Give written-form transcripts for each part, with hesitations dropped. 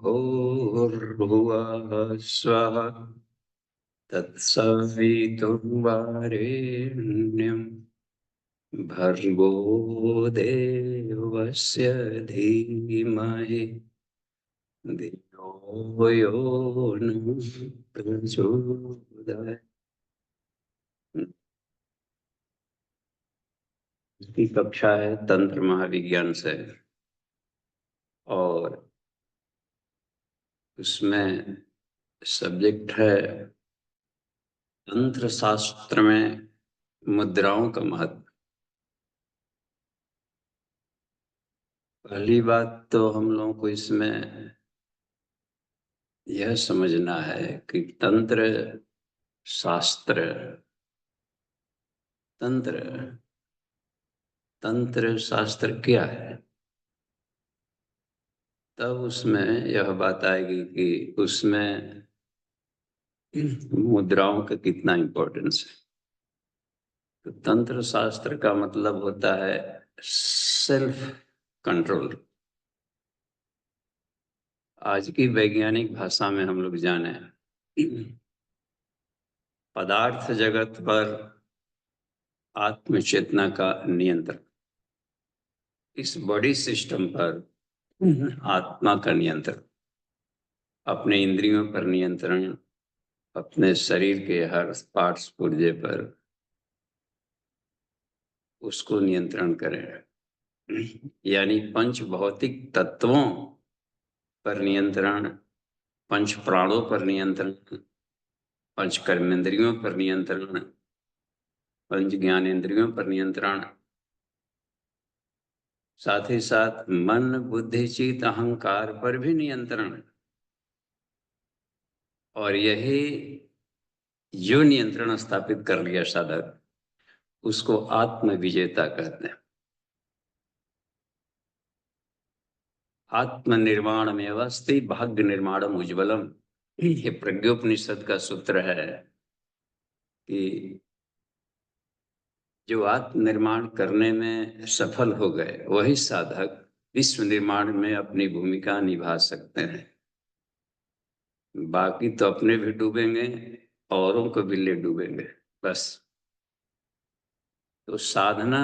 भूर्भुवः स्वः तत्सवितुर्वरेण्यं भर्गो देवस्य धीमहि धियो यो न प्रचोदयात्। की कक्षा है तंत्र महाविज्ञान से और उसमें सब्जेक्ट है तंत्र शास्त्र में मुद्राओं का महत्व। पहली बात तो हम लोगों को इसमें यह समझना है कि तंत्र शास्त्र तंत्र तंत्र शास्त्र क्या है, तब उसमें यह बात आएगी कि उसमें मुद्राओं का कितना इम्पोर्टेंस है। तो तंत्र शास्त्र का मतलब होता है सेल्फ कंट्रोल। आज की वैज्ञानिक भाषा में हम लोग जाने पदार्थ जगत पर आत्मचेतना का नियंत्रण, इस बॉडी सिस्टम पर आत्मा का नियंत्रण, अपने इंद्रियों पर नियंत्रण, अपने शरीर के हर पार्ट्स पुर्जे पर उसको नियंत्रण करें। यानी पंच भौतिक तत्वों पर नियंत्रण, पंच प्राणों पर नियंत्रण, पंच कर्मेंद्रियों पर नियंत्रण, पंच ज्ञानेंद्रियों पर नियंत्रण, साथ ही साथ मन बुद्धि चित्त अहंकार पर भी नियंत्रण। और यही जो नियंत्रण स्थापित कर लिया साधक, उसको आत्म विजेता कहते हैं। आत्मनिर्माण में अवस्थि भाग्य निर्माणम उज्ज्वलम, ये प्रज्ञोपनिषद का सूत्र है कि जो आत्मनिर्माण करने में सफल हो गए वही साधक विश्व निर्माण में अपनी भूमिका निभा सकते हैं। बाकी तो अपने भी डूबेंगे, औरों को भी ले डूबेंगे बस। तो साधना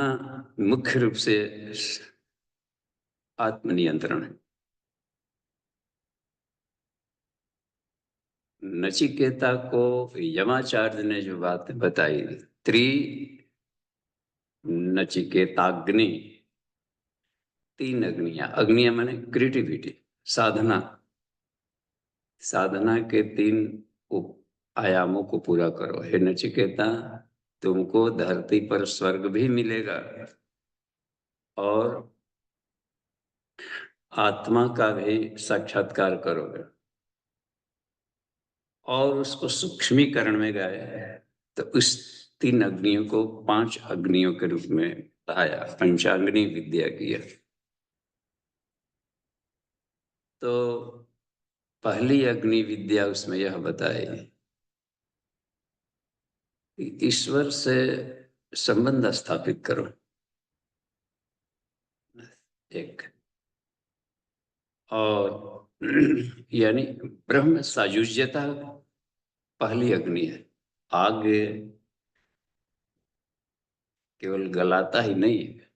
मुख्य रूप से आत्मनियंत्रण है। नचिकेता को यमाचार्य ने जो बात बताई, त्रि नचिकेताग्नि, तीन अग्नियां, अग्नियां माने क्रिएटिविटी, साधना, साधना के तीन आयामों को पूरा करो। हे नचिकेता, तुमको धरती पर स्वर्ग भी मिलेगा और आत्मा का भी साक्षात्कार करोगे। और उसको सूक्ष्मीकरण में गए तो उस तीन अग्नियों को पांच अग्नियों के रूप में बताया, पंचाग्नि विद्या किया। तो पहली अग्नि विद्या उसमें यह बताई कि ईश्वर से संबंध स्थापित करो, एक। और यानी ब्रह्म सायुज्यता पहली अग्नि है। आग केवल गलाता ही नहीं है,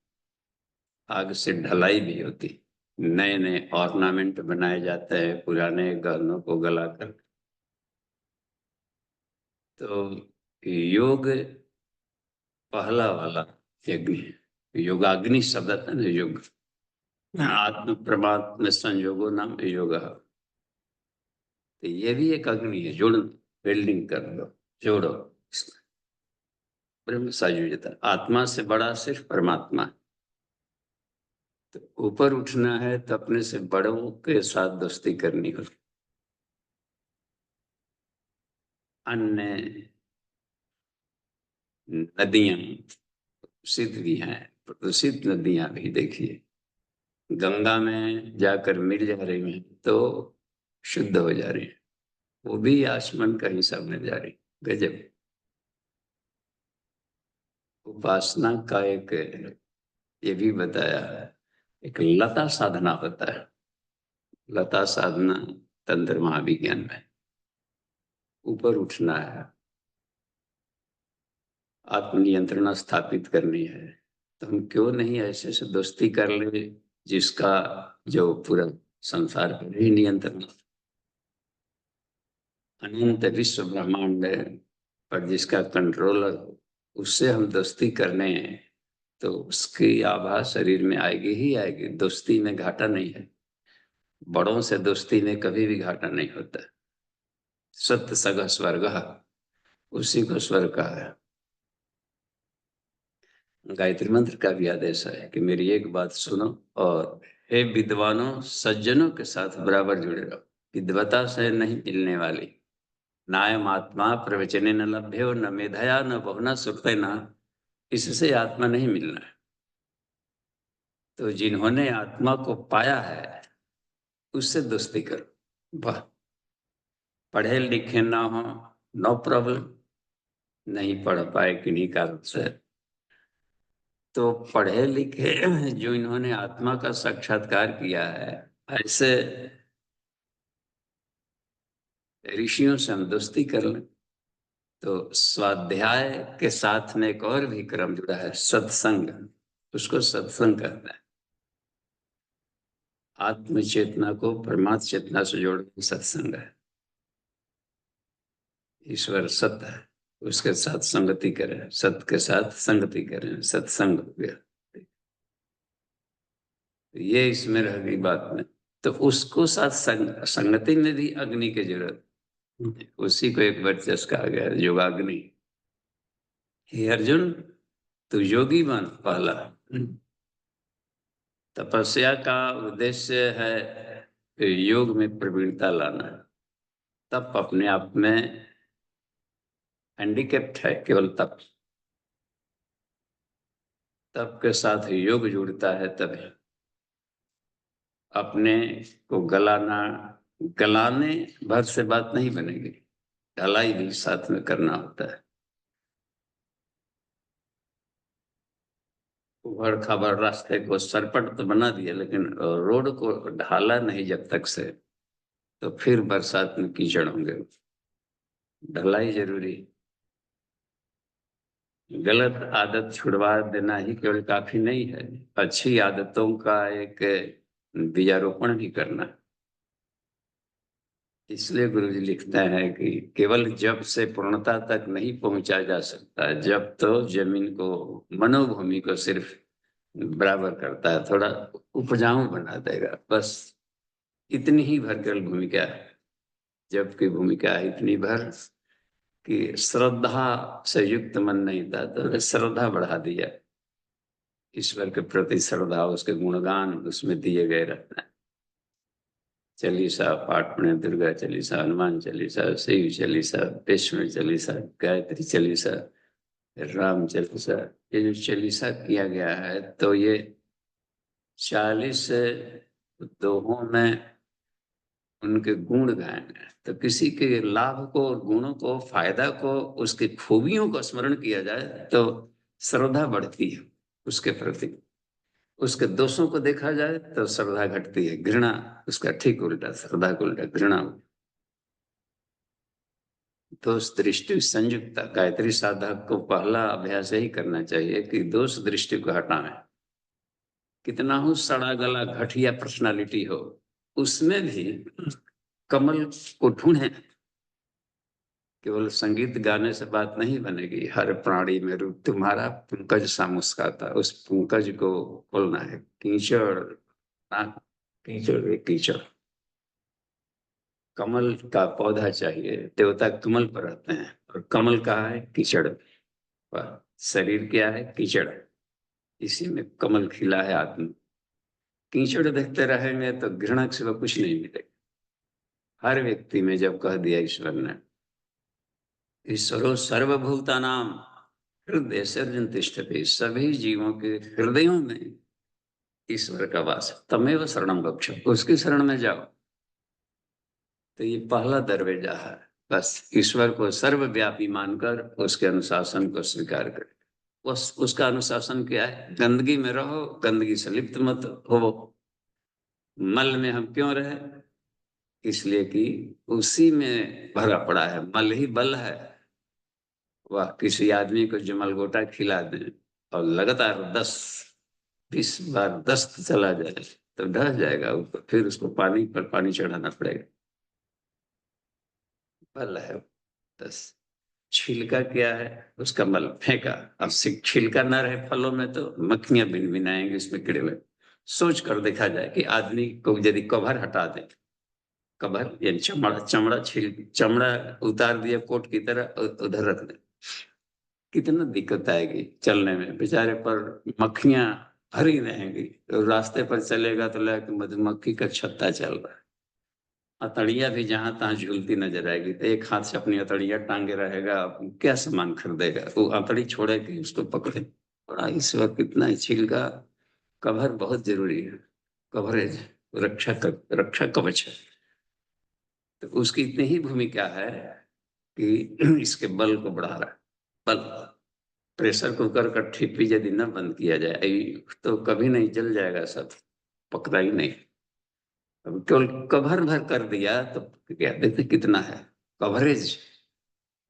आग से ढलाई भी होती, नए नए ऑर्नामेंट बनाए जाते हैं पुराने गहनों को गलाकर। तो योग पहला वाला यज्ञ है, योगाग्नि शब्द है ना, योग आत्म परमात्म संयोगो नाम योग। तो ये भी एक अग्नि है, जोड़, बिल्डिंग कर लो, जोड़ो। ब्रह्म सायुज्यता, आत्मा से बड़ा सिर्फ परमात्मा है। तो ऊपर उठना है तो अपने से बड़ों के साथ दोस्ती करनी होगी। अन्य नदियां प्रसिद्ध भी हैं, प्रसिद्ध नदियां भी देखिए, गंगा में जाकर मिल जा रही हैं तो शुद्ध हो जा रही है, वो भी आचमन का हिसाब में जा रही। गजब। उपासना का एक ये भी बताया, एक लता साधना होता है। लता साधना तंत्र महाविज्ञान में ऊपर उठना है, आत्मनियंत्रण स्थापित करनी है, तो हम क्यों नहीं ऐसे से दोस्ती कर ले जिसका जो पूरा संसार पर ही नियंत्रण, अनंत विश्व ब्रह्मांड पर जिसका कंट्रोलर हो, उससे हम दोस्ती करने हैं तो उसकी आभा शरीर में आएगी ही आएगी। दोस्ती में घाटा नहीं है, बड़ों से दोस्ती में कभी भी घाटा नहीं होता। सत्य सगा स्वर्ग, उसी को स्वर्ग कहा है। गायत्री मंत्र का भी आदेश है कि मेरी एक बात सुनो और हे विद्वानों सज्जनों के साथ बराबर जुड़े रहो। विद्वता से नहीं मिलने वाली नायम आत्मा प्रवचने न लभ्यो न मेधया न बहुना सुखते न, इससे आत्मा नहीं मिलना है। तो जिन्होंने आत्मा को पाया है उससे दोस्ती करो। वाह, पढ़े लिखे ना हो नो प्रॉब्लम, नहीं पढ़ पाए किन्हीं कारण से, तो पढ़े लिखे जो इन्होंने आत्मा का साक्षात्कार किया है ऐसे ऋषियों से हम दोस्ती कर लें। तो स्वाध्याय के साथ में एक और भी क्रम जुड़ा है, सत्संग, उसको सत्संग कहते हैं। आत्म चेतना को परमात्म चेतना से जोड़ना सत्संग है। ईश्वर सत्य है, उसके साथ संगति करें, सत्य के साथ संगति करें, सत्संग हो गया। ये इसमें रह गई बात में, तो उसको साथ संगति में भी अग्नि की जरूरत, उसी को एक वर्चस्व कहा गया योगाग्नि। हे अर्जुन तू योगी बन पहला। तपस्या का उद्देश्य है योग में प्रवीणता लाना, तप अपने आप में हैंडीकैप्ड है, केवल तप, तप के साथ योग जुड़ता है तभी। अपने को गलाने भर से बात नहीं बनेगी, ढलाई भी साथ में करना होता है। उबड़ खाबड़ रास्ते को सरपट तो बना दिया, लेकिन रोड को ढाला नहीं जब तक से, तो फिर बरसात में कीचड़ होंगे। ढलाई जरूरी। गलत आदत छुड़वा देना ही केवल काफी नहीं है, अच्छी आदतों का एक बीजारोपण भी करना है। इसलिए गुरु जी लिखते हैं कि केवल जप से पूर्णता तक नहीं पहुंचा जा सकता, जब तो जमीन को, मनोभूमि को सिर्फ बराबर करता है, थोड़ा उपजाऊ बना देगा, बस इतनी ही भरकल भूमिका है। जब की भूमिका है इतनी भर कि श्रद्धा से युक्त मन नहीं था, तो श्रद्धा बढ़ा दिया, ईश्वर के प्रति श्रद्धा, उसके गुणगान उसमें दिए गए रहते हैं। चालीसा पाठ में दुर्गा चालीसा, हनुमान चालीसा, शिव चालीसा, विष्णु चालीसा, गायत्री चालीसा, राम चालीसा, ये जो चालीसा किया गया है, तो ये 40 दोहों में उनके गुण गायन है। तो किसी के लाभ को, गुणों को, फायदा को, उसकी खूबियों को स्मरण किया जाए तो श्रद्धा बढ़ती है उसके प्रति। उसके दोषों को देखा जाए तो श्रद्धा घटती है, घृणा उसका ठीक उल्टा, श्रद्धा को उल्टा घृणा। दोष दृष्टि संयुक्ता, गायत्री साधक को पहला अभ्यास यही करना चाहिए कि दोष दृष्टि को हटाएं। कितना हो सड़ा गला घटिया पर्सनालिटी हो, उसमें भी कमल को ढूंढे। केवल संगीत गाने से बात नहीं बनेगी, हर प्राणी में रूप तुम्हारा पंकज सा मुस्काता, उस पंकज को खोलना है। कीचड़ ना, कीचड़ कीचड़, कमल का पौधा चाहिए, देवता कमल पर रहते हैं, और कमल कहाँ है? कीचड़। शरीर क्या है? कीचड़, इसी में कमल खिला है आत्मा। कीचड़ देखते रहेंगे तो घृणा के सिवा कुछ नहीं मिलेगा। हर व्यक्ति में जब कह दिया ईश्वर ने, ईश्वरो सर्वभूतानां हृदय सर्जन तिष्ठति, सभी जीवों के हृदयों में ईश्वर का वास है। तमेव शरणम गच्छ, उसकी शरण में जाओ। तो ये पहला दरवाजा है, बस ईश्वर को सर्वव्यापी मानकर उसके अनुशासन को स्वीकार करें। उसका अनुशासन क्या है? गंदगी में रहो, गंदगी से लिप्त मत हो, मल में हम क्यों रहे? इसलिए कि उसी में भरा पड़ा है, मल ही बल है। वह किसी आदमी को जमलगोटा खिला दे और लगातार 10-20 बार दस्त चला जाए तो ढह जाएगा ऊपर, फिर उसको पानी पर पानी चढ़ाना पड़ेगा। बल है बस। छिलका क्या है? उसका मल फेंका। अब छिलका न रहे फलों में तो मक्खियां भिन भिनाएंगी, उसमें कीड़े लगे। सोच कर देखा जाए कि आदमी को यदि कवर हटा दे, कवर यानी चमड़ा, चमड़ा उतार दिया कोट की तरह, उधर रख दे, कितना दिक्कत आएगी चलने में। बेचारे पर मक्खियां भरी रहेंगी। तो रास्ते पर चलेगा तो लगेगा कि मधुमक्खी का छत्ता चल रहा है। अतड़िया भी जहां तहां झूलती नजर आएगी, तो एक हाथ से अपनी अतड़िया टांगे रहेगा, क्या सामान खरीदेगा? वो अतड़ी छोड़े कि उसको पकड़े। बड़ा इस वक्त कितना छिलका, कवर बहुत जरूरी है। कवरेज, रक्षा कवच है। तो उसकी इतनी ही भूमिका है कि इसके बल को बढ़ा रहा है। बल, प्रेशर कुकर का ठिप्पी यदि न बंद किया जाए तो कभी नहीं जल जाएगा, सब पकड़ा ही नहीं। अब केवल कवर भर कर दिया तो क्या देखते कितना है कवरेज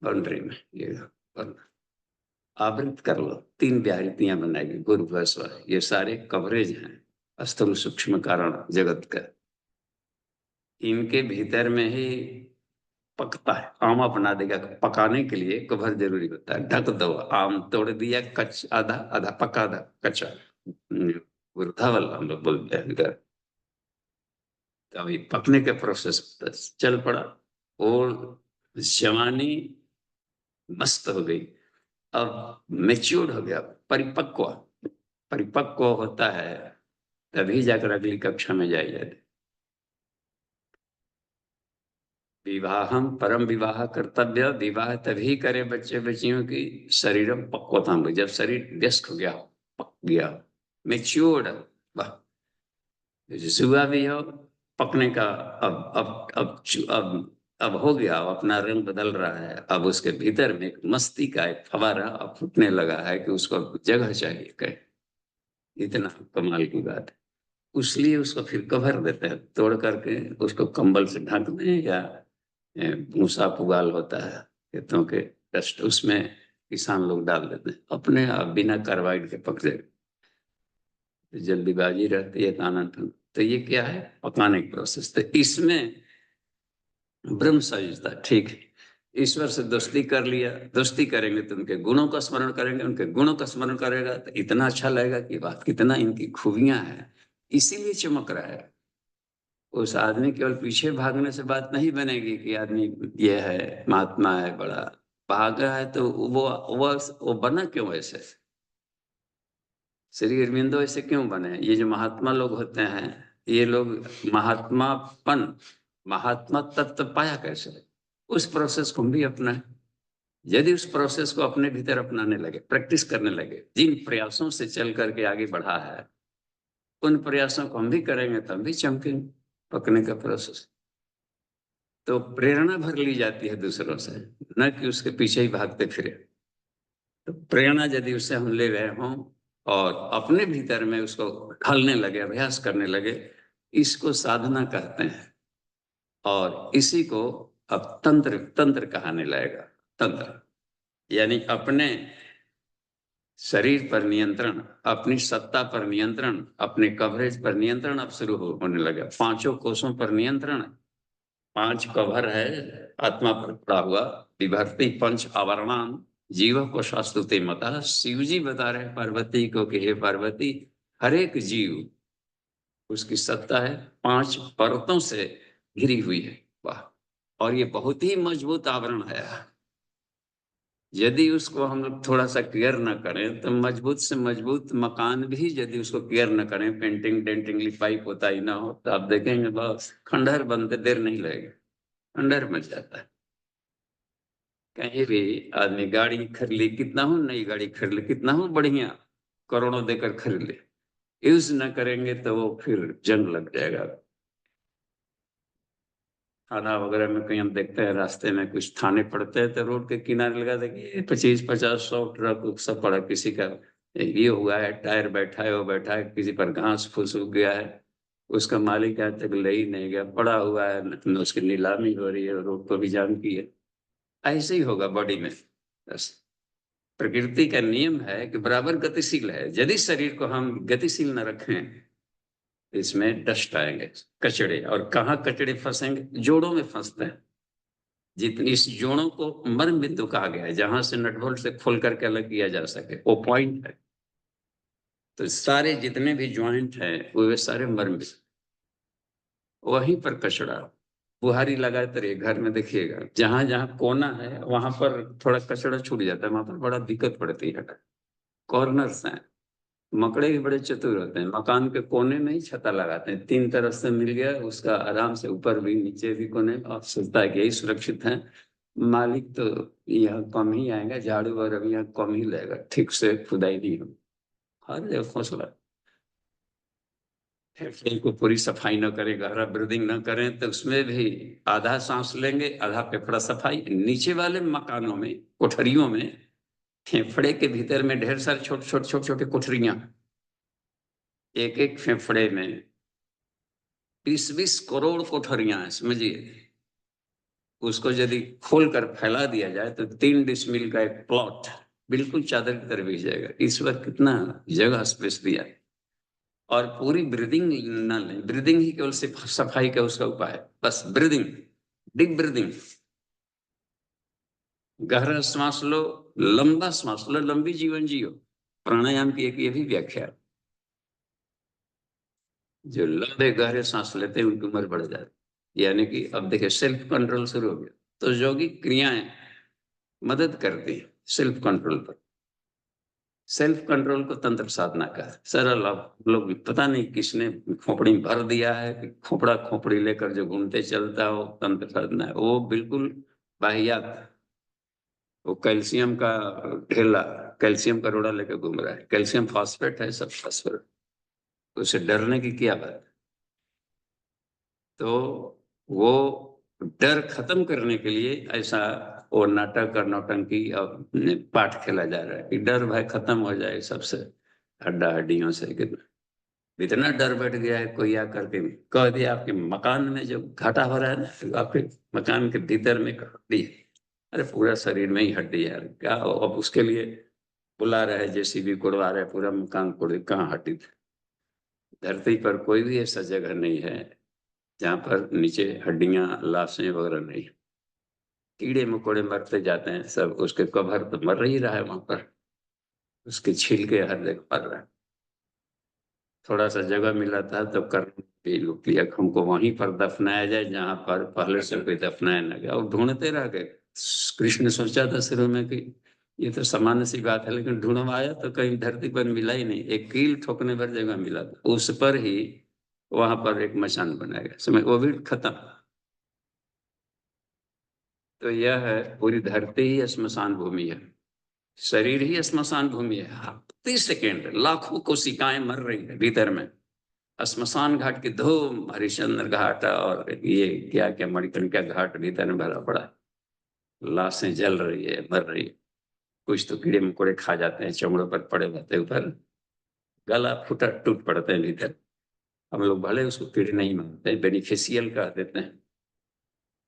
बाउंड्री में। ये आवृत कर लो, 3 व्याहृतियां बनाएगी, गुरु भस्व, ये सारे कवरेज हैं स्थूल सूक्ष्म कारण जगत का। इनके भीतर में ही पकता है। आम बना देगा, पकाने के लिए कवर जरूरी होता है। ढक दो, आम तोड़ दिया, कच्चा आधा, आधा पका, आधा कच्चा, वृद्धावल हम लोग बोलते हैं इधर। अभी पकने के प्रोसेस चल पड़ा और जवानी मस्त हो गई। अब मेच्योर्ड हो गया, परिपक्व। परिपक्व होता है तभी जाकर अगली कक्षा में जाई जाती। विवाहम परम विवाह कर्तव्य, विवाह तभी करे बच्चे बच्चियों की शरीरम पक्वता में, जब शरीर व्यस्क हो गया, पक गया, मेच्योर्ड। वाह, जुआ भी हो पकने का। अब हो गया, अब अपना रंग बदल रहा है। अब उसके भीतर में एक मस्ती का एक फवारा अब फूटने लगा है कि उसको जगह चाहिए कहीं। इतना कमाल की बात है। उसलिए उसको फिर कवर देते हैं, तोड़ करके उसको कंबल से ढक दें, या भूसा पुगाल होता है खेतों के डस्ट, उसमें किसान लोग डाल देते हैं, अपने आप बिना कार्बाइड के पक जाए। जल्दीबाजी रहती है, तानातन। तो ये क्या है? पकाने की प्रोसेस। तो इसमें ब्रह्म सहिष्णुता, ठीक है। ईश्वर से दोस्ती कर लिया, दोस्ती करेंगे तो उनके गुणों का स्मरण करेंगे, उनके गुणों का स्मरण करेगा तो इतना अच्छा लगेगा कि बात कितना इनकी खूबियां हैं, इसीलिए चमक रहा है। उस आदमी केवल पीछे भागने से बात नहीं बनेगी कि आदमी ये है, महात्मा है, बड़ा भाग रहा है तो वो बना क्यों ऐसे? श्री अरविंदो ऐसे क्यों बने? ये जो महात्मा लोग होते हैं, ये लोग महात्मापन, महात्मा तत्व पाया कैसे? उस प्रोसेस को हम भी अपनाएं। यदि उस प्रोसेस को अपने भीतर अपनाने लगे, प्रैक्टिस करने लगे, जिन प्रयासों से चल करके आगे बढ़ा है, उन प्रयासों को हम भी करेंगे तो हम भी चमकेंगे। पकने का प्रोसेस तो प्रेरणा भर ली जाती है दूसरों से, न कि उसके पीछे ही भागते फिरे। तो प्रेरणा यदि उससे हम ले रहे हों और अपने भीतर में उसको ढलने लगे, अभ्यास करने लगे, इसको साधना कहते हैं। और इसी को अब तंत्र तंत्र कहने लगेगा। तंत्र यानी अपने शरीर पर नियंत्रण, अपनी सत्ता पर नियंत्रण, अपने कवरेज पर नियंत्रण अब शुरू होने लगा। 5 कोषों पर नियंत्रण। 5 कवर है आत्मा पर पड़ा हुआ। विभर्ति पंच आवरणान जीव को शास्तुते मता। शिव जी बता रहे पार्वती को कि हे पार्वती, हर एक जीव, उसकी सत्ता है 5 परतों से घिरी हुई है। वाह! और ये बहुत ही मजबूत आवरण है। यदि उसको हम लोग थोड़ा सा केयर न करें तो मजबूत से मजबूत मकान भी यदि उसको केयर न करें, पेंटिंग डेंटिंग लिपाई पोताई ना हो, तो आप देखेंगे बस खंडहर बनते देर नहीं लगेगी, खंडहर मच जाता है। कहीं भी आदमी गाड़ी खरीद ली, कितना हो नई गाड़ी खरीद ली, कितना हो बढ़िया, करोड़ों देकर खरीद ले, यूज न करेंगे तो वो फिर जंग लग जाएगा। थाना वगैरह में कहीं हम देखते हैं रास्ते में कुछ थाने पड़ते हैं तो रोड के किनारे लगा देंगे 25-50-100 ट्रक सब पड़ा, किसी का ये हुआ है, टायर बैठा है, वो बैठा है, किसी पर घास फूस उग गया है, उसका मालिक आज तक ले ही नहीं गया, पड़ा हुआ है, न उसकी नीलामी हो रही है, रोड पर भी जाम की है। ऐसे ही होगा बॉडी में। बस प्रकृति का नियम है कि बराबर गतिशील है। यदि शरीर को हम गतिशील न रखें, इसमें डस्ट आएंगे, कचड़े। और कहाँ कचड़े फंसेंगे? जोड़ों में फंसते हैं। जितनी इस जोड़ों को मर्म बिंदु कहा गया है, जहां से नट बोल्ट से खोल करके अलग किया जा सके, वो पॉइंट है। तो सारे जितने भी ज्वाइंट हैं वो सारे मर्म बिंदु, वहीं पर कचड़ा। बुहारी लगाए तो घर में देखिएगा, जहां जहां कोना है वहां पर थोड़ा कचड़ा छूट जाता है, वहां पर बड़ा दिक्कत पड़ती है। कॉर्नर्स हैं। मकड़े भी बड़े चतुर होते हैं, मकान के कोने में ही छत्ता लगाते हैं, 3 तरफ से मिल गया उसका, आराम से ऊपर भी नीचे भी कोने, और सोचता है कि यही सुरक्षित है। मालिक तो यहाँ कम ही आएगा, झाड़ू और अभी यहाँ कम ही लेगा, ठीक से खुदाई नहीं हो। हर जगह घोंसला। फेफड़े को पूरी सफाई न करें, गहरा ब्रीदिंग न करें, तो उसमें भी आधा सांस लेंगे, आधा फेफड़ा सफाई। नीचे वाले मकानों में, कोठरियों में, फेफड़े के भीतर में ढेर सारे छोटे छोटे छोटे छोटे कोठरियां, एक एक फेफड़े में 20-20 करोड़ कोठरियां हैं, समझिए। उसको यदि खोलकर फैला दिया जाए तो 3 डिसमिल का एक प्लॉट बिल्कुल चादर की तरह बिछ जाएगा। इस वक्त कितना जगह स्पेस दिया है। और पूरी ब्रीदिंग न लें, ब्रीदिंग ही केवल सिर्फ सफाई का उसका उपाय है। बस ब्रीदिंग, डीप ब्रीदिंग, गहरा श्वास लो, लंबा श्वास लो, लंबी जीवन जियो। प्राणायाम की एक ये भी व्याख्या है। जो लंबे गहरे सांस लेते हैं उनकी उम्र बढ़ जाती है। यानी कि अब देखिए सेल्फ कंट्रोल शुरू हो गया, तो यौगिक क्रियाएं मदद करती है सेल्फ कंट्रोल पर। सेल्फ कंट्रोल को तंत्र साधना का सरल। अब लोग पता नहीं किसने खोपड़ी में भर दिया है कि खोपड़ा खोपड़ी लेकर जो घूमते चलता हो तंत्र साधना है, वो बिल्कुल वाहियात है। वो कैल्शियम का ढेला, कैल्शियम का रोड़ा लेकर घूम रहा है, कैल्शियम फॉस्फेट है, सब फॉस्फेट। उसे डरने की क्या बात है? तो वो डर खत्म करने के लिए ऐसा वो नाटक और नौटंकी और पाठ खेला जा रहा है कि डर भय खत्म हो जाए सबसे, हड्डा हड्डियों से। इतना डर बैठ गया है, कोई आकर के कह दिया आपके मकान में जो घाटा हो रहा है ना, तो आपके मकान के भीतर में एक हड्डी है। अरे पूरा शरीर में ही हड्डी है यार, क्या हो? अब उसके लिए बुला रहे, जेसीबी कोड़वा रहे, पूरा मकान कोड़े, कहाँ हड्डी थी? धरती पर कोई भी ऐसा जगह नहीं है जहाँ पर नीचे हड्डियां, लाशें वगैरह नहीं। कीड़े मकोड़े मरते जाते हैं सब, उसके कवर तो मर ही रहा है वहां पर, उसके छिलके हर जगह मर रहा है। थोड़ा सा जगह मिला था तो कर भी लूट लिया, हमको वहीं पर दफनाया जाए जहां पर पहले से कोई दफनाया न गया, और ढूंढते रह गए। कृष्ण ने सोचा था शुरू में कि ये तो सामान्य सी बात है, लेकिन ढूंढवाया तो कहीं धरती पर मिला ही नहीं। एक कील ठोकने पर जगह मिला था, उस पर ही वहां पर एक मचान बनाया गया, समय वो भी खत्म। तो यह है, पूरी धरती ही श्मशान भूमि है, शरीर ही श्मशान भूमि है। प्रति सेकेंड लाखों कोशिकाएं मर रही है भीतर में। श्मशान घाट की धूम, हरिश्चंद्र घाट और ये क्या क्या मणिकर्णिका घाट भीतर में भरा पड़ा है। लाशें जल रही है, मर रही है। कुछ तो कीड़े मकोड़े खा जाते हैं, चमड़ों पर पड़े रहते हैं, ऊपर गला फूटा टूट पड़ते हैं भीतर। हम लोग भले उसको कीड़े नहीं मानते, बेनिफिशियल कह देते हैं।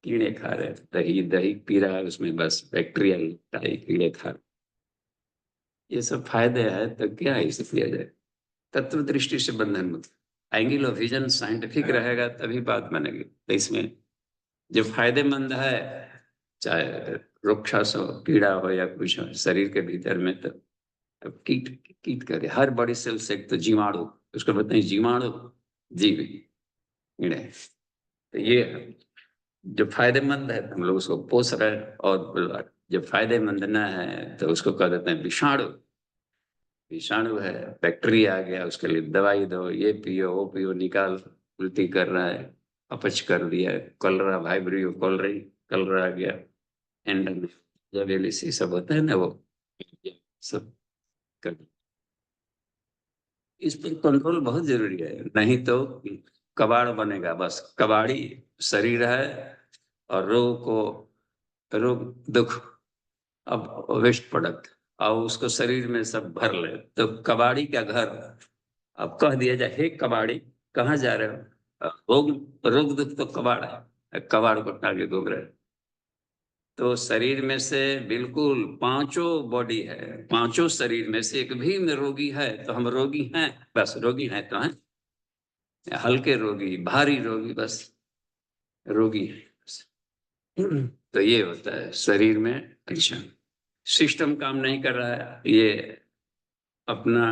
कीड़े खा रहे हैं, दही दही पी रहा है, उसमें बस बैक्टीरियल कीड़े खा रहे। ये सब फायदे है तो क्या इसे किया जाए? तत्व दृष्टि से बंधन मुक्त। एंगल ऑफ विजन साइंटिफिक रहेगा तभी बात बनेगी। तो इसमें जो फायदेमंद है, चाहे रुक्षास हो, कीड़ा हो या कुछ हो शरीर के भीतर में, तो अब कीट, कीट करे हर बड़ी सेल से एक तो जीवाणु, उसको बताए जीवाणु जीव कीड़े। तो ये जो फायदेमंद है हम लोग उसको पोष रहे हैं, और जो फायदेमंद न है तो उसको कह देते हैं विषाणु। विषाणु है, बैक्टीरिया आ गया, उसके लिए दवाई दो, ये पियो वो पियो, निकाल, उल्टी कर रहा है, अपच कर दिया, कलरा वाइब्रियो कॉलरी, कलरा आ गया, एंडन जब एलिसी सब होता है ना, वो सब कर। इस पर कंट्रोल बहुत जरूरी है, नहीं तो कबाड़ बनेगा। बस कबाड़ी शरीर है, और रोग को, रोग दुख, अब वेस्ट प्रोडक्ट, और उसको शरीर में सब भर ले तो कबाड़ी का घर। अब कह दिया जाए, हे कबाड़ी कहाँ जा रहे हो? रोग रोग दुख तो कबाड़ है, कबाड़ को टांगे घूम रहे। तो शरीर में से बिल्कुल पांचों बॉडी है, पांचों शरीर में से एक भी में रोगी है तो हम रोगी हैं, बस रोगी हैं तो हैं, हल्के रोगी भारी रोगी बस रोगी है बस। तो ये होता है शरीर में। अच्छा, सिस्टम काम नहीं कर रहा है, ये अपना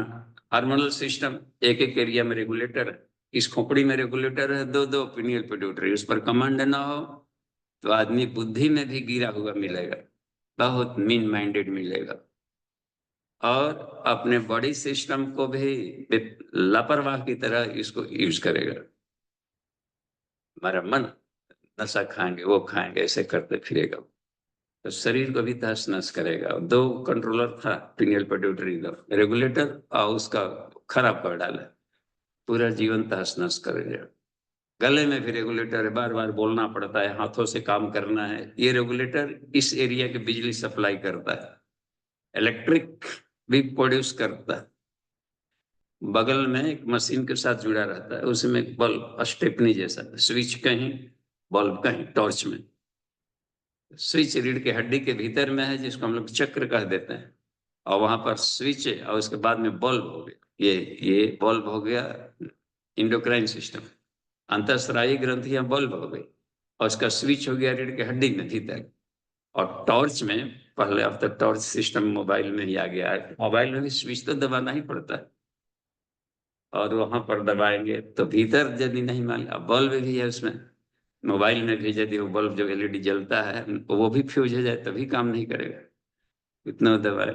हार्मोनल सिस्टम एक एक एरिया में रेगुलेटर है, इस खोपड़ी में रेगुलेटर है, दो दो पिनियल पिट्यूटरी, उस पर कमांड ना हो तो आदमी बुद्धि में भी गिरा हुआ मिलेगा, बहुत मीन माइंडेड मिलेगा, और अपने बॉडी सिस्टम को भी लापरवाह की तरह इसको यूज करेगा। हमारा मन नशा खाएंगे वो खाएंगे ऐसे करते फिरेगा, तो शरीर को भी तहस नहस करेगा। दो कंट्रोलर था पिनियल पिट्यूटरी रेगुलेटर, और उसका खराब कर डाला, पूरा जीवन तहस नहस करेगा। गले में भी रेगुलेटर है, बार बार बोलना पड़ता है, हाथों से काम करना है, ये रेगुलेटर इस एरिया की बिजली सप्लाई करता है, इलेक्ट्रिक भी प्रोड्यूस करता है। बगल में एक मशीन के साथ जुड़ा रहता है, उसमें एक बल्ब स्टेपनी जैसा स्विच कहीं, बल्ब कहीं, टॉर्च में स्विच रीढ़ की हड्डी के भीतर में है, जिसको हम लोग चक्र कह देते हैं, और वहां पर स्विच है, और उसके बाद में बल्ब हो गया, ये बल्ब हो गया इंडोक्राइन सिस्टम, अंतःस्रावी ग्रंथियां बल्ब हो गई, और उसका स्विच हो गया रीढ़ की हड्डी में भीतर। और टॉर्च में, पहले अब तक टॉर्च सिस्टम मोबाइल में ही आ गया है, मोबाइल में भी स्विच तो दबाना ही पड़ता है, और वहां पर दबाएंगे तो भीतर यदि नहीं मान, अब बल्ब भी है उसमें, मोबाइल में भी यदि वो बल्ब जो एलईडी जलता है वो भी फ्यूज हो जाए तभी काम नहीं करेगा, इतना दबाए।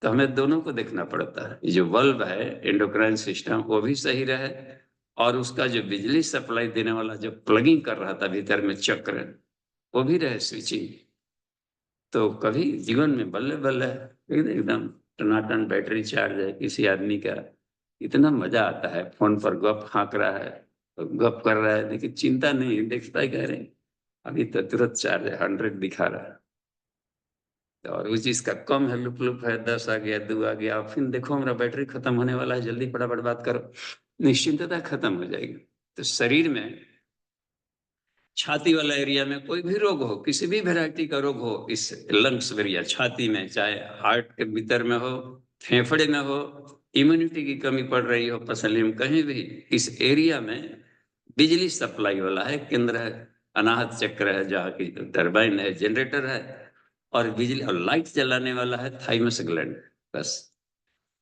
तो हमें दोनों को देखना पड़ता है, ये जो बल्ब है एंडोक्राइन सिस्टम वो भी सही रहे, और उसका जो बिजली सप्लाई देने वाला जो प्लगिंग कर रहा था भीतर में चक्र, वो भी रहे स्विचिंग। तो कभी जीवन में बल्ले बल्ले एकदम टनाटन बैटरी चार्ज है किसी आदमी का, इतना मजा आता है, फोन पर गप हाँक रहा है, गप कर रहा है, लेकिन चिंता नहीं, देखता ही कह रहे अभी तो तुरंत चार्ज है, 100 दिखा रहा है। तो और उस चीज का कम है, लुप लुप है, 10 आ गया, 2 आ गया, फिर देखो हमारा बैटरी खत्म होने वाला है, जल्दी फटाफट बात करो, निश्चिंतता खत्म हो जाएगी। तो शरीर में छाती वाला एरिया में कोई भी रोग हो, किसी भी वैरायटी का रोग हो, इस लंग्स एरिया छाती में, चाहे हार्ट के भीतर में हो, फेफड़े में हो, इम्यूनिटी की कमी पड़ रही हो पसली में, कहीं भी इस एरिया में बिजली सप्लाई वाला है केंद्र है, अनाहत चक्र है, जहाँ की टरबाइन है, जनरेटर है, और बिजली और लाइट जलाने वाला है थाइमस ग्लैंड। बस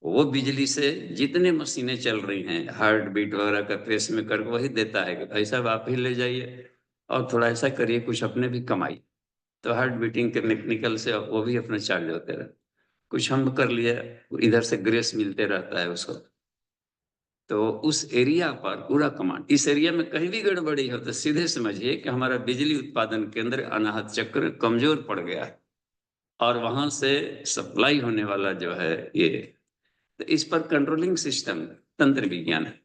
वो बिजली से जितने मशीनें चल रही हैं, हार्ट बीट वगैरह का पेस में कर वही देता है कि भाई साहब आप ही ले जाइए और थोड़ा ऐसा करिए, कुछ अपने भी कमाई। तो हार्ट बीटिंग के मैकेनिकल से वो भी अपने चार्ज होते रहे, कुछ हम कर लिए, इधर से ग्रेस मिलते रहता है उसको। तो उस एरिया पर पूरा कमांड, इस एरिया में कहीं भी गड़बड़ी हो तो सीधे समझिए कि हमारा बिजली उत्पादन केंद्र अनाहत चक्र कमजोर पड़ गया है, और वहां से सप्लाई होने वाला जो है ये, तो इस पर कंट्रोलिंग सिस्टम तंत्र विज्ञान है।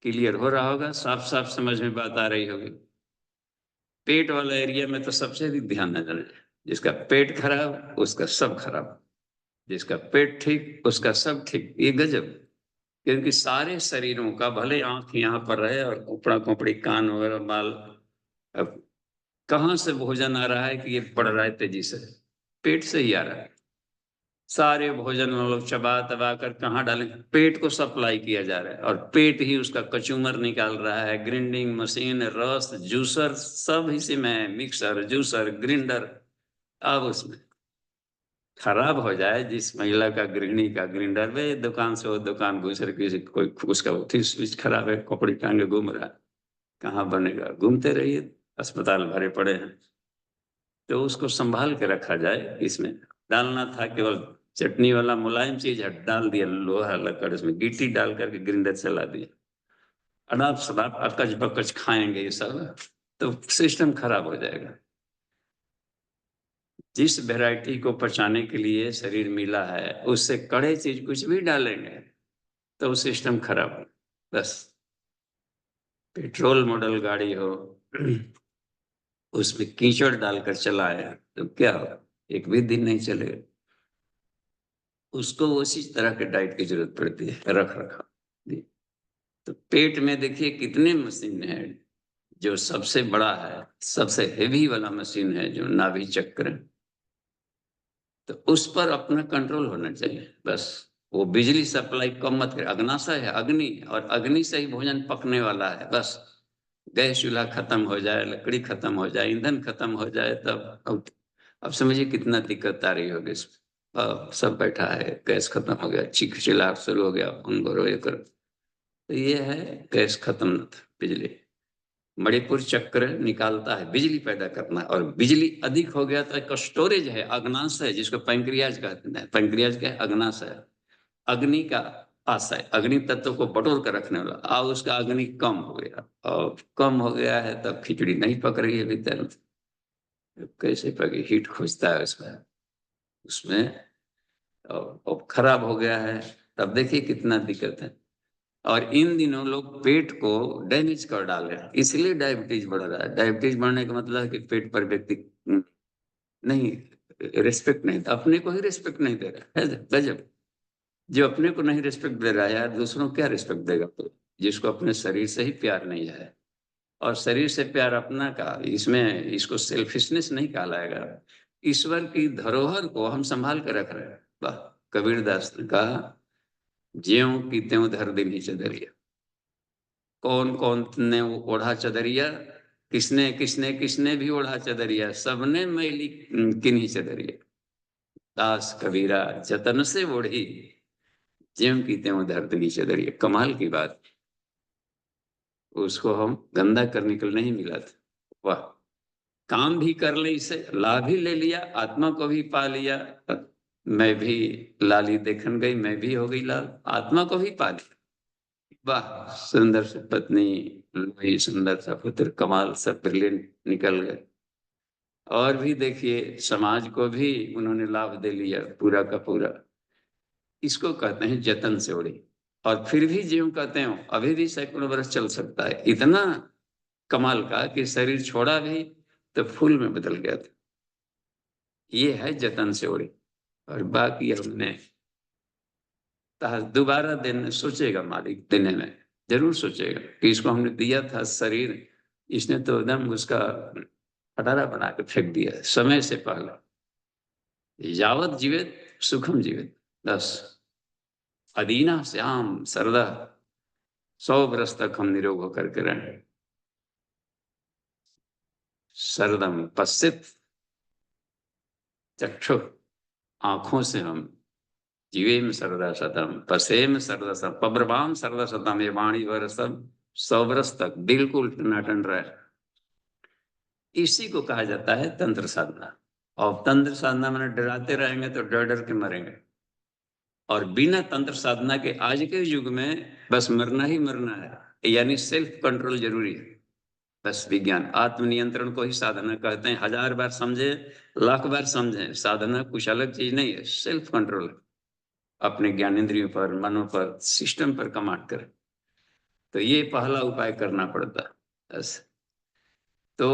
क्लियर हो रहा होगा, साफ साफ समझ में बात आ रही होगी। पेट वाला एरिया में तो सबसे अधिक ध्यान देना है, जिसका पेट खराब उसका सब खराब, जिसका पेट ठीक उसका सब ठीक, ये गजब। क्योंकि सारे शरीरों का, भले आंख यहाँ पर रहे और खोपड़ा खोपड़ी कान वगैरह बाल, अब कहाँ से भोजन आ रहा है कि ये बढ़ रहा है तेजी से, पेट से ही आ रहा है। सारे भोजन हम लोग चबा तबा कर कहाँ डालें, पेट को सप्लाई किया जा रहा है, और पेट ही उसका कचूमर निकाल रहा है, ग्राइंडिंग मशीन, रस, जूसर सब इसी में है, मिक्सर, जूसर, ग्राइंडर। अब उसमें खराब हो जाए जिस महिला का, गृहिणी का ग्राइंडर, वे दुकान से वो दुकान घुस रही, किसी कोई उसका स्विच खराब है, खोपड़ी टांगे घूम रहा है, कहाँ बनेगा, घूमते रहिए, अस्पताल भरे पड़े हैं। तो उसको संभाल के रखा जाए। इसमें डालना था केवल चटनी वाला मुलायम चीज है, डाल दिया लोहा लकड़, उसमें गिट्टी डाल करके ग्राइंडर चला दिया, अनाप शनाप अकच बकच खाएंगे ये सब, तो सिस्टम खराब हो जाएगा। जिस वैरायटी को पचाने के लिए शरीर मिला है उससे कड़े चीज कुछ भी डालेंगे तो वो सिस्टम खराब हो। बस पेट्रोल मॉडल गाड़ी हो, उसमें कीचड़ डालकर चलाए तो क्या हो, एक भी दिन नहीं चलेगा। उसको उसी तरह के डाइट की जरूरत पड़ती है, रख रखा। तो पेट में देखिए कितने मशीन है, जो सबसे बड़ा है, सबसे हेवी वाला मशीन है जो नाभि चक्र, तो उस पर अपना कंट्रोल होना चाहिए बस। वो बिजली सप्लाई कम मत करे, अग्नाशय है, अग्नि, और अग्नि से ही भोजन पकने वाला है बस। गैस चूल्हा खत्म हो जाए, लकड़ी खत्म हो जाए, ईंधन खत्म हो जाए, तब अब समझिए कितना दिक्कत आ रही होगी इसमें। अब सब बैठा है, गैस खत्म हो गया, चीख चिल्लाहट शुरू हो गया, फोन भरो ये करो, तो ये है गैस खत्म न था, बिजली। मणिपुर चक्र निकालता है बिजली पैदा करना, और बिजली अधिक हो गया तो एक स्टोरेज है, अग्नाशय है, जिसको पैंक्रियाज कहते हैं। पैंक्रियाज क्या है? अग्नाशय, अग्नि का आशय, अग्नि तत्व को बटोर कर रखने वाला। अब उसका अग्नि कम हो गया, और कम हो गया है तब खिचड़ी नहीं पक रही है भीतर में, कैसे पकी? हीट खोजता है उसमें उसमें और खराब हो गया है, तब देखिए कितना दिक्कत है। और इन दिनों लोग पेट को डैमेज कर डाल रहे हैं, इसलिए डायबिटीज बढ़ रहा है। डायबिटीज बढ़ने का मतलब है कि पेट पर व्यक्ति नहीं, रिस्पेक्ट नहीं, अपने को ही रिस्पेक्ट नहीं दे रहा है। गजब, जो अपने को नहीं रिस्पेक्ट दे रहा है यार, दूसरों को क्या रिस्पेक्ट देगा? तो जिसको अपने शरीर से ही प्यार नहीं है, और शरीर से प्यार अपना का, इसमें इसको सेल्फिशनेस नहीं कहलाएगा। ईश्वर की धरोहर को हम संभाल कर रख रहे हैं। वाह, कबीरदास ने कहा, ज्यों की त्यों धर दीन्ही चदरिया। कौन कौन ने वो ओढ़ा चदरिया? किसने किसने किसने भी ओढ़ा चदरिया, सबने मैली किन्हीं चदरिया। दास कबीरा जतन से ओढ़ी, ज्यों की त्यों धर दीन्ही चदरिया। कमाल की बात, उसको हम गंदा करने के लिए नहीं मिला था। वाह, काम भी कर ले, इससे लाभ भी ले लिया, आत्मा को भी पा लिया। मैं भी लाली देखन गई, मैं भी हो गई लाल, आत्मा को भी पा लिया। वाह, सुंदर से पत्नी, वही सुंदर सा पुत्र, कमाल, सब ब्रिलियंट निकल गए। और भी देखिए, समाज को भी उन्होंने लाभ दे लिया पूरा का पूरा। इसको कहते हैं जतन से उड़ी। और फिर भी ज्यों कहते हो, अभी भी सैकड़ों वर्ष चल सकता है। इतना कमाल का कि शरीर छोड़ा भी तो फूल में बदल गया था। ये है जतन से उड़ी। और बाकी हमने दोबारा देने सोचेगा मालिक, देने में जरूर सोचेगा कि इसको हमने दिया था शरीर, इसने तो एकदम उसका खटारा बना के फेंक दिया समय से पहले। यावत जीवित सुखम जीवित, बस। अदीना श्याम सरदा, 100 वर्ष तक हम निरोग होकर के रहे। सरदम पश्चित चक्षु, आंखों से हम जीवेम सर्वदा शतम, पसेम सर्वदा शतम, पब्रवाम सर्वदा शतम, ये वाणी वर्षम, 100 वर्ष तक बिल्कुल टनाटन रहे। इसी को कहा जाता है तंत्र साधना। और तंत्र साधना मैंने डराते रहेंगे तो डर डर के मरेंगे। और बिना तंत्र साधना के आज के युग में बस मरना ही मरना है, यानी सेल्फ कंट्रोल जरूरी है। बस विज्ञान, आत्मनियंत्रण को ही साधना कहते हैं। 1000 बार समझे, लाख बार समझे, साधना कुछ अलग चीज नहीं है, सेल्फ कंट्रोल। अपने ज्ञानेंद्रियों पर, मनों पर, सिस्टम पर कमांड करें। तो ये पहला उपाय करना पड़ता है बस। तो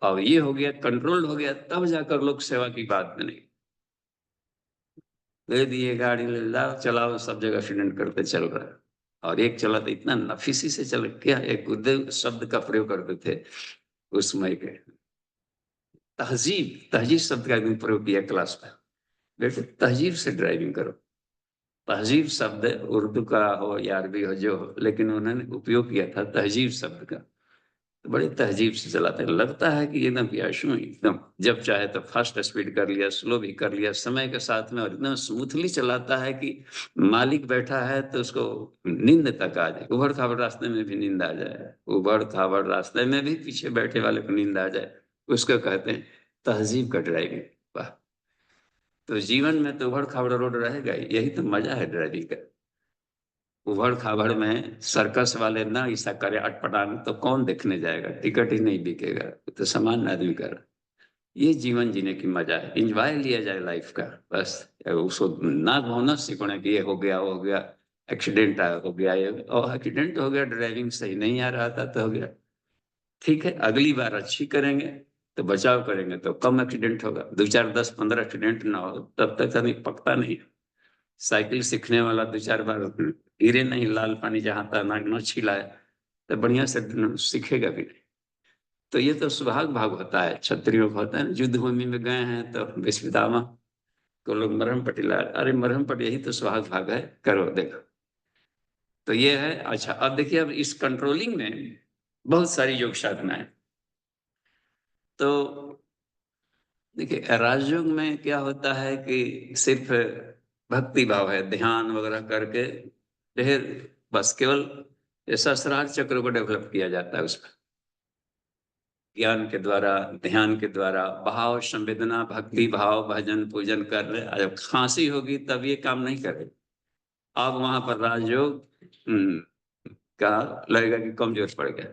अब ये हो गया, कंट्रोल हो गया, तब जाकर लोग सेवा की बात में नहीं। दे दिए गाड़ी, ले लाओ चलाओ, सब जगह एक्सीडेंट करते चल रहा है। और एक चला तो इतना नफीसी से चल, क्या एक गुरुदेव शब्द का प्रयोग करते थे उस समय के, तहजीब, तहजीब शब्द का एकदम प्रयोग किया क्लास में। बेटे तहजीब से ड्राइविंग करो। तहजीब शब्द उर्दू का हो या अरबी हो जो हो, लेकिन उन्होंने उपयोग किया था तहजीब शब्द का। तो बड़े तहजीब से चलाते हैं, लगता है कि एकदम प्याशु एकदम, जब चाहे तो फास्ट स्पीड कर लिया, स्लो भी कर लिया समय के साथ में, और इतना स्मूथली चलाता है कि मालिक बैठा है तो उसको नींद तक आ जाए। उबड़ खाबड़ रास्ते में भी नींद आ जाए, उबड़ खाबड़ रास्ते में भी पीछे बैठे वाले को नींद आ जाए, उसको कहते हैं तहजीब का ड्राइविंग। वाह, तो जीवन में तो उबड़ खाबड़ रोड रहेगा ही, यही तो मजा है ड्राइविंग का। उबड़ खाबड़ में सर्कस वाले ना ऐसा करे अटपटांग, तो कौन देखने जाएगा? टिकट ही नहीं बिकेगा, तो सामान्य आदमी कर। ये जीवन जीने की मजा है, एंजॉय लिया जाए लाइफ का बस। उसको ना भावना सिकोड़े कि ये हो गया एक्सीडेंट हो गया, ये और एक्सीडेंट हो गया, ड्राइविंग सही नहीं आ रहा था तो हो गया। ठीक है, अगली बार अच्छी करेंगे तो बचाव करेंगे तो कम एक्सीडेंट होगा। 2 4 10 15 एक्सीडेंट ना हो तब तक नहीं पकता नहीं। साइकिल सीखने वाला 2-4 बार गिरे नहीं, लाल पानी जहाँ था ना न छिलाए, तो बढ़िया से सीखेगा भी नहीं। तो ये तो सुहाग भाग होता है, क्षत्रियों को होता है ना। युद्ध भूमि में गए हैं तो भीष्म को लोग मरहम पट्टी ला, अरे मरहम पट्टी यही तो सुहाग भाग है, करो देखो। तो ये है। अच्छा, अब देखिए, अब इस कंट्रोलिंग में बहुत सारी योग साधनाएं। तो देखिए, राजयोग में क्या होता है कि सिर्फ भक्ति भाव है, ध्यान वगैरह करके ढेर, बस केवल ये सहस्रार चक्र को डेवलप किया जाता है उसमें, ज्ञान के द्वारा, ध्यान के द्वारा, भाव संवेदना, भक्ति भाव, भजन पूजन कर रहे। जब खांसी होगी तब ये काम नहीं करे, अब वहां पर राजयोग का लगेगा कि कमजोर पड़ गया।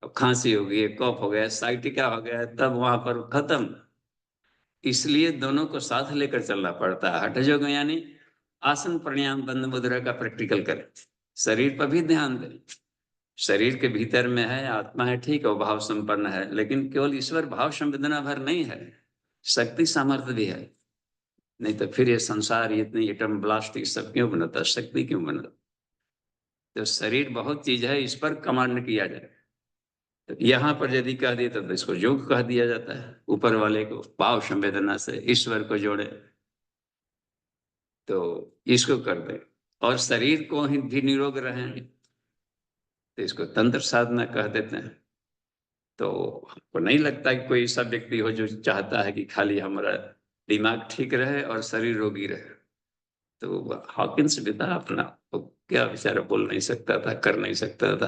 अब खांसी हो गई, कफ हो गया, साइटिका हो गया, तब वहां पर खत्म। इसलिए दोनों को साथ लेकर चलना पड़ता है। हठ योग यानी आसन प्राणायाम बंद मुद्रा का प्रैक्टिकल करें, शरीर पर भी ध्यान दें। शरीर के भीतर में है आत्मा है, ठीक है, वो भाव संपन्न है, लेकिन केवल ईश्वर भाव संवेदना भर नहीं है, शक्ति सामर्थ्य भी है। नहीं तो फिर ये संसार, ये इतनी एटम ब्लास्ट, ये सब क्यों बनता, शक्ति क्यों बनता? तो शरीर बहुत चीज है, इस पर कमांड किया जाए। तो यहाँ पर यदि कह दिए तो इसको योग कह दिया जाता है। ऊपर वाले को भाव संवेदना से ईश्वर को जोड़े, तो इसको कर दे, और शरीर को ही भी निरोग रहे, तो इसको तंत्र साधना कह देते हैं। तो हमको नहीं लगता कि कोई ऐसा व्यक्ति हो जो चाहता है कि खाली हमारा दिमाग ठीक रहे और शरीर रोगी रहे। तो हॉकिंस भी था अपना, तो क्या बेचारा बोल नहीं सकता था, कर नहीं सकता था।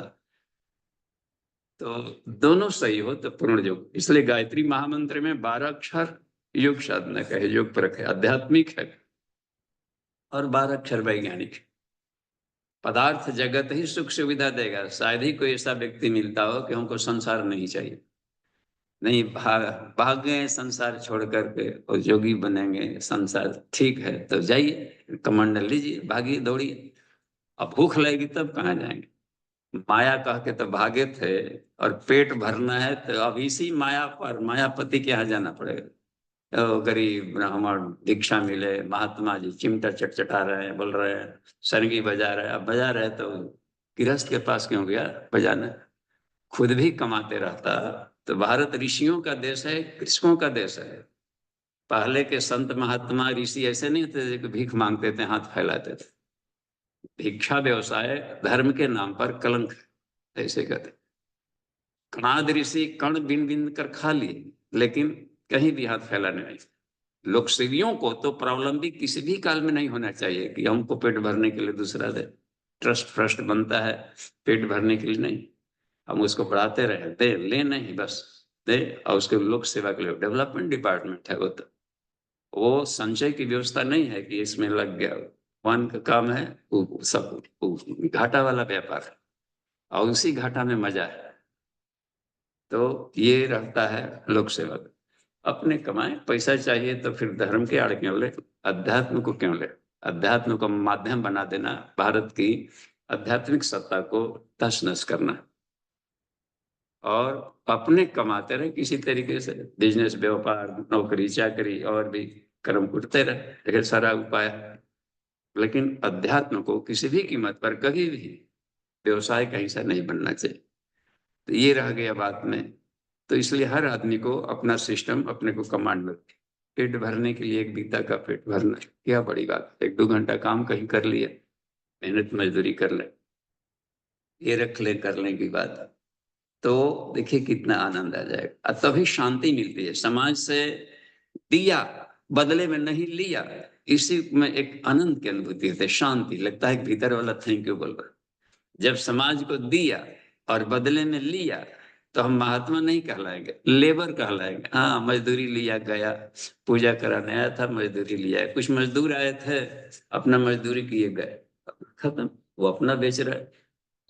तो दोनों सही हो तो पूर्ण योग। इसलिए गायत्री महामंत्र में 12 अक्षर योग साधना का है, योग परक है, आध्यात्मिक है, और 12 अक्षर वैज्ञानिक है। पदार्थ जगत ही सुख सुविधा देगा, शायद ही कोई ऐसा व्यक्ति मिलता हो कि हमको संसार नहीं चाहिए, नहीं भाग गए संसार छोड़ करके और योगी बनेंगे, संसार ठीक है तो जाइए, कमंडल लीजिए, भागिए, दौड़िए। अब भूख लगेगी तब कहाँ जाएंगे? माया कह के तो भागे थे, और पेट भरना है तो अब इसी माया पर, मायापति के यहाँ जाना पड़ेगा। तो गरीब ब्राह्मण दीक्षा मिले, महात्मा जी चिमटा चटचटा रहे हैं, बोल रहे हैं, सरंगी बजा रहे हैं, अब बजा रहे तो गृहस्थ के पास क्यों गया बजाने, खुद भी कमाते रहता। तो भारत ऋषियों का देश है, कृषकों का देश है। पहले के संत महात्मा ऋषि ऐसे नहीं थे कि भीख मांगते थे, हाथ फैलाते थे। भिक्षा व्यवसाय धर्म के नाम पर कलंक है, ऐसे कहते। कणाद ऋषि कण बिन बिन कर खा लिए, लेकिन कहीं भी हाथ फैलाने नहीं। लोक सेवियों को तो प्रॉब्लम भी किसी भी काल में नहीं होना चाहिए कि हमको पेट भरने के लिए दूसरा दे। ट्रस्ट फ्रस्ट बनता है पेट भरने के लिए नहीं, हम उसको बढ़ाते रहे, दे ले नहीं, बस दे। और उसके लोक सेवा के लिए डेवलपमेंट डिपार्टमेंट है, वो संचय की व्यवस्था नहीं है कि इसमें लग गया। वन का काम है, वो सब घाटा वाला व्यापार है, और उसी घाटा में मजा है। तो ये रहता है लोक सेवा। अपने कमाए, पैसा चाहिए तो फिर धर्म के आड़ क्यों ले, अध्यात्म को क्यों ले? अध्यात्म को माध्यम बना देना, भारत की आध्यात्मिक सत्ता को तस नस करना, और अपने कमाते रहे किसी तरीके से, बिजनेस, व्यापार, नौकरी चाकरी, और भी कर्म करते रहे, ढेर सारा उपाय। लेकिन अध्यात्म को किसी भी कीमत पर कभी भी व्यवसाय का हिस्सा नहीं बनना चाहिए। तो ये रह गया बात में। तो इसलिए हर आदमी को अपना सिस्टम अपने को कमांड में, पेट भरने के लिए एक बीता का पेट भरना क्या बड़ी बात, 1-2 घंटा काम कहीं कर लिया, मेहनत मजदूरी कर ले, ये रख ले, कर लें की बात, तो देखिए कितना आनंद आ जाएगा, और तभी शांति मिलती है। समाज से दिया, बदले में नहीं लिया, इसी में एक आनंद की अनुभूति होती है, शांति लगता है, भीतर वाला थैंक यू बोल रहा। जब समाज को दिया और बदले में लिया, तो हम महात्मा नहीं कहलाएंगे, लेबर कहलाएंगे। हाँ, मजदूरी लिया, गया पूजा कराने आया था, मजदूरी लिया है, कुछ मजदूर आए थे, अपना मजदूरी किए गए, खत्म। वो अपना बेच रहा है,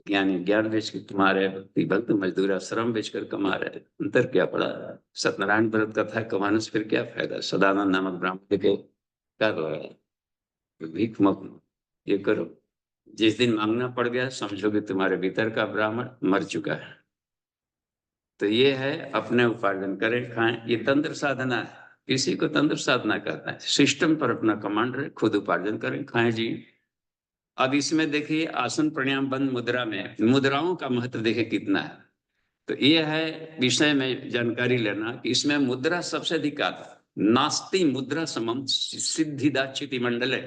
ज्ञानी ज्ञान बेच के कमा रहे, भक्ति भक्त मजदूर श्रम बेचकर कमा रहे, अंतर क्या पड़ा? सत्यनारायण व्रत कथा कमाने से फिर क्या फायदा? सदानंद नामक ब्राह्मण के कर रहा है, भीख मत ये करो। जिस दिन मांगना पड़ गया, समझो कि तुम्हारे भीतर का ब्राह्मण मर चुका है। तो ये है, अपने उपार्जन करें, खाएं, ये तंत्र साधना है। इसी को तंत्र साधना कहता है। सिस्टम पर अपना कमांड रहे, खुद उपार्जन करें, खाएं जी। अब इसमें देखिए आसन प्राणायाम बंद मुद्रा में मुद्राओं का महत्व देखिए कितना है। तो ये है विषय में जानकारी लेना कि इसमें मुद्रा सबसे अधिक आता है। नास्ति मुद्रा समम सिद्धिदाचिति मंडले,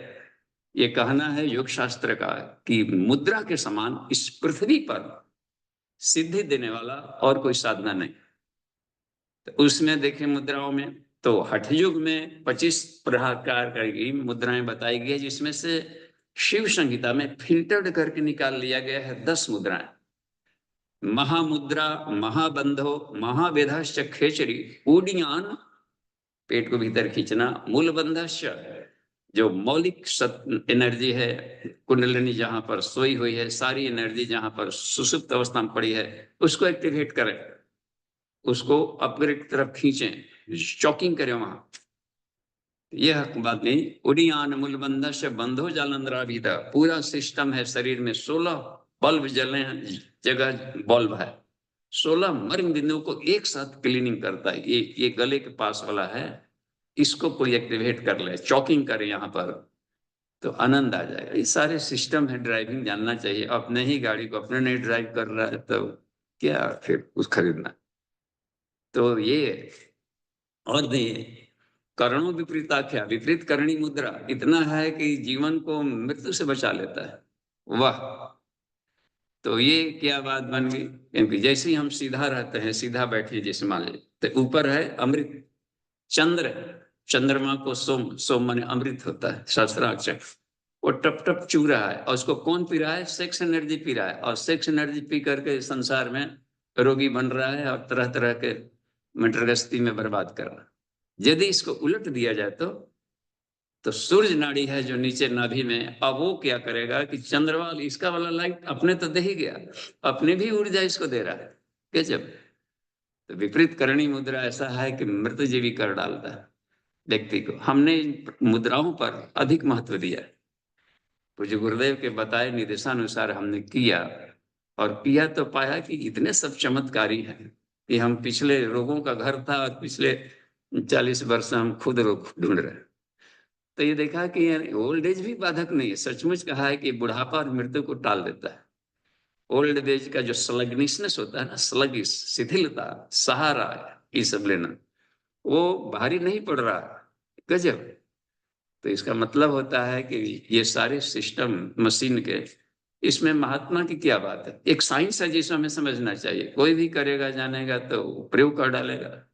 ये कहना है योग शास्त्र का कि मुद्रा के समान इस पृथ्वी पर सिद्धि देने वाला और कोई साधना नहीं। तो उसमें देखें मुद्राओं में तो हठ युग में 25 प्रकार की मुद्राएं बताई गई है, जिसमें से शिव संहिता में फिल्टर्ड करके निकाल लिया गया है 10 मुद्राएं। महामुद्रा, महाबंधो, महावेधश्च खेचरी, ऊडियान पेट को भीतर खींचना, मूलबंधश्च जो मौलिक एनर्जी है, कुंडलिनी जहां पर सोई हुई है, सारी एनर्जी जहां पर सुसुप्त अवस्था में पड़ी है उसको एक्टिवेट करें, उसको अपग्रेड की तरफ खींचें, चॉकिंग करें वहां। यह बात नहीं, उड़ियान मूलबंध से बंधो जालंधरा भी था, पूरा सिस्टम है शरीर में, 16 बल्ब जले जगह बल्ब है, 16 मर्म बिंदुओं को एक साथ क्लीनिंग करता है। ये गले के पास वाला है, इसको कोई एक्टिवेट कर ले, चॉकिंग करे यहाँ पर, तो आनंद आ जाएगा। ये सारे सिस्टम है, ड्राइविंग जानना चाहिए। अपने ही गाड़ी को अपने नहीं ड्राइव कर रहा है तो क्या फिर उस खरीदना। तो ये और नहीं, करणों विपरीताख्या, विपरीत करणी मुद्रा इतना है कि जीवन को मृत्यु से बचा लेता है। वाह, तो ये क्या बात बन गई, क्योंकि जैसे ही हम सीधा रहते हैं, सीधा बैठे जैसे मान लीजिए, तो ऊपर है अमृत, चंद्र, चंद्रमा को सोम, सोम माने अमृत होता है शास्त्राक्षर, वो टप टप चू रहा है, और उसको कौन पी रहा है? सेक्स एनर्जी पी रहा है, और सेक्स एनर्जी पी करके संसार में रोगी बन रहा है और तरह तरह के मटर गस्ती में बर्बाद कर रहा है। यदि इसको उलट दिया जाए तो सूर्य नाड़ी है जो नीचे नाभि में, अब वो क्या करेगा कि चंद्रवाल इसका वाला लाइट अपने तो दे ही गया, अपनी भी ऊर्जा इसको दे रहा है। गजब। तो विपरीत करणी मुद्रा ऐसा है कि मृतजीवी कर डालता है व्यक्ति को। हमने मुद्राओं पर अधिक महत्व दिया, पूज्य गुरुदेव के बताए निर्देशानुसार हमने किया, और किया तो पाया कि इतने सब चमत्कारी हैं कि हम पिछले रोगों का घर था और पिछले 40 वर्ष हम खुद रोग ढूंढ रहे हैं। तो ये देखा कि ओल्ड एज भी बाधक नहीं है। सचमुच कहा है कि बुढ़ापा और मृत्यु को टाल देता है। ओल्ड एज का जो स्लगनिसनेस होता है ना, स्लगिस, शिथिलता, सहारा, ये सब लेना, वो भारी नहीं पड़ रहा। गजब। तो इसका मतलब होता है कि ये सारे सिस्टम मशीन के, इसमें महात्मा की क्या बात है? एक साइंस है जिसे हमें समझना चाहिए। कोई भी करेगा जानेगा तो प्रयोग कर डालेगा।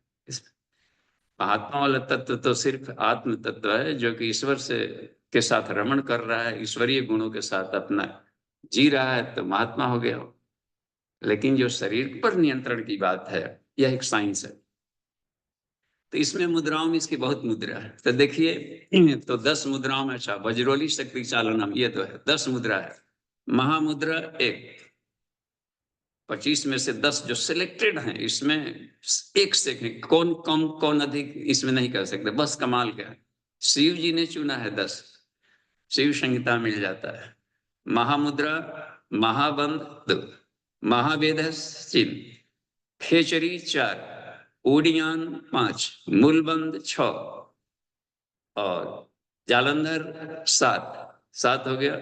महात्मा वाला तत्व तो सिर्फ आत्म तत्व है, जो कि ईश्वर से के साथ रमण कर रहा है, ईश्वरीय गुणों के साथ अपना जी रहा है, तो महात्मा हो गया। लेकिन जो शरीर पर नियंत्रण की बात है, यह एक साइंस है। तो इसमें मुद्राओं में इसकी बहुत मुद्रा है। तो देखिए, तो 10 मुद्राओं में, अच्छा वज्रोली शक्ति चालनम, ये तो है 10 मुद्रा है। महामुद्रा एक, 25 में से 10 जो सिलेक्टेड हैं, इसमें एक से कौन कम कौन अधिक इसमें नहीं कर सकते। बस कमाल क्या है, शिव जी ने चुना है 10, शिव संहिता मिल जाता है। महामुद्रा, महाबंध 2, महावेद चिन्ह, खेचरी 4, ओडियान 5, मूलबंध 6, और जालंधर 7 हो गया।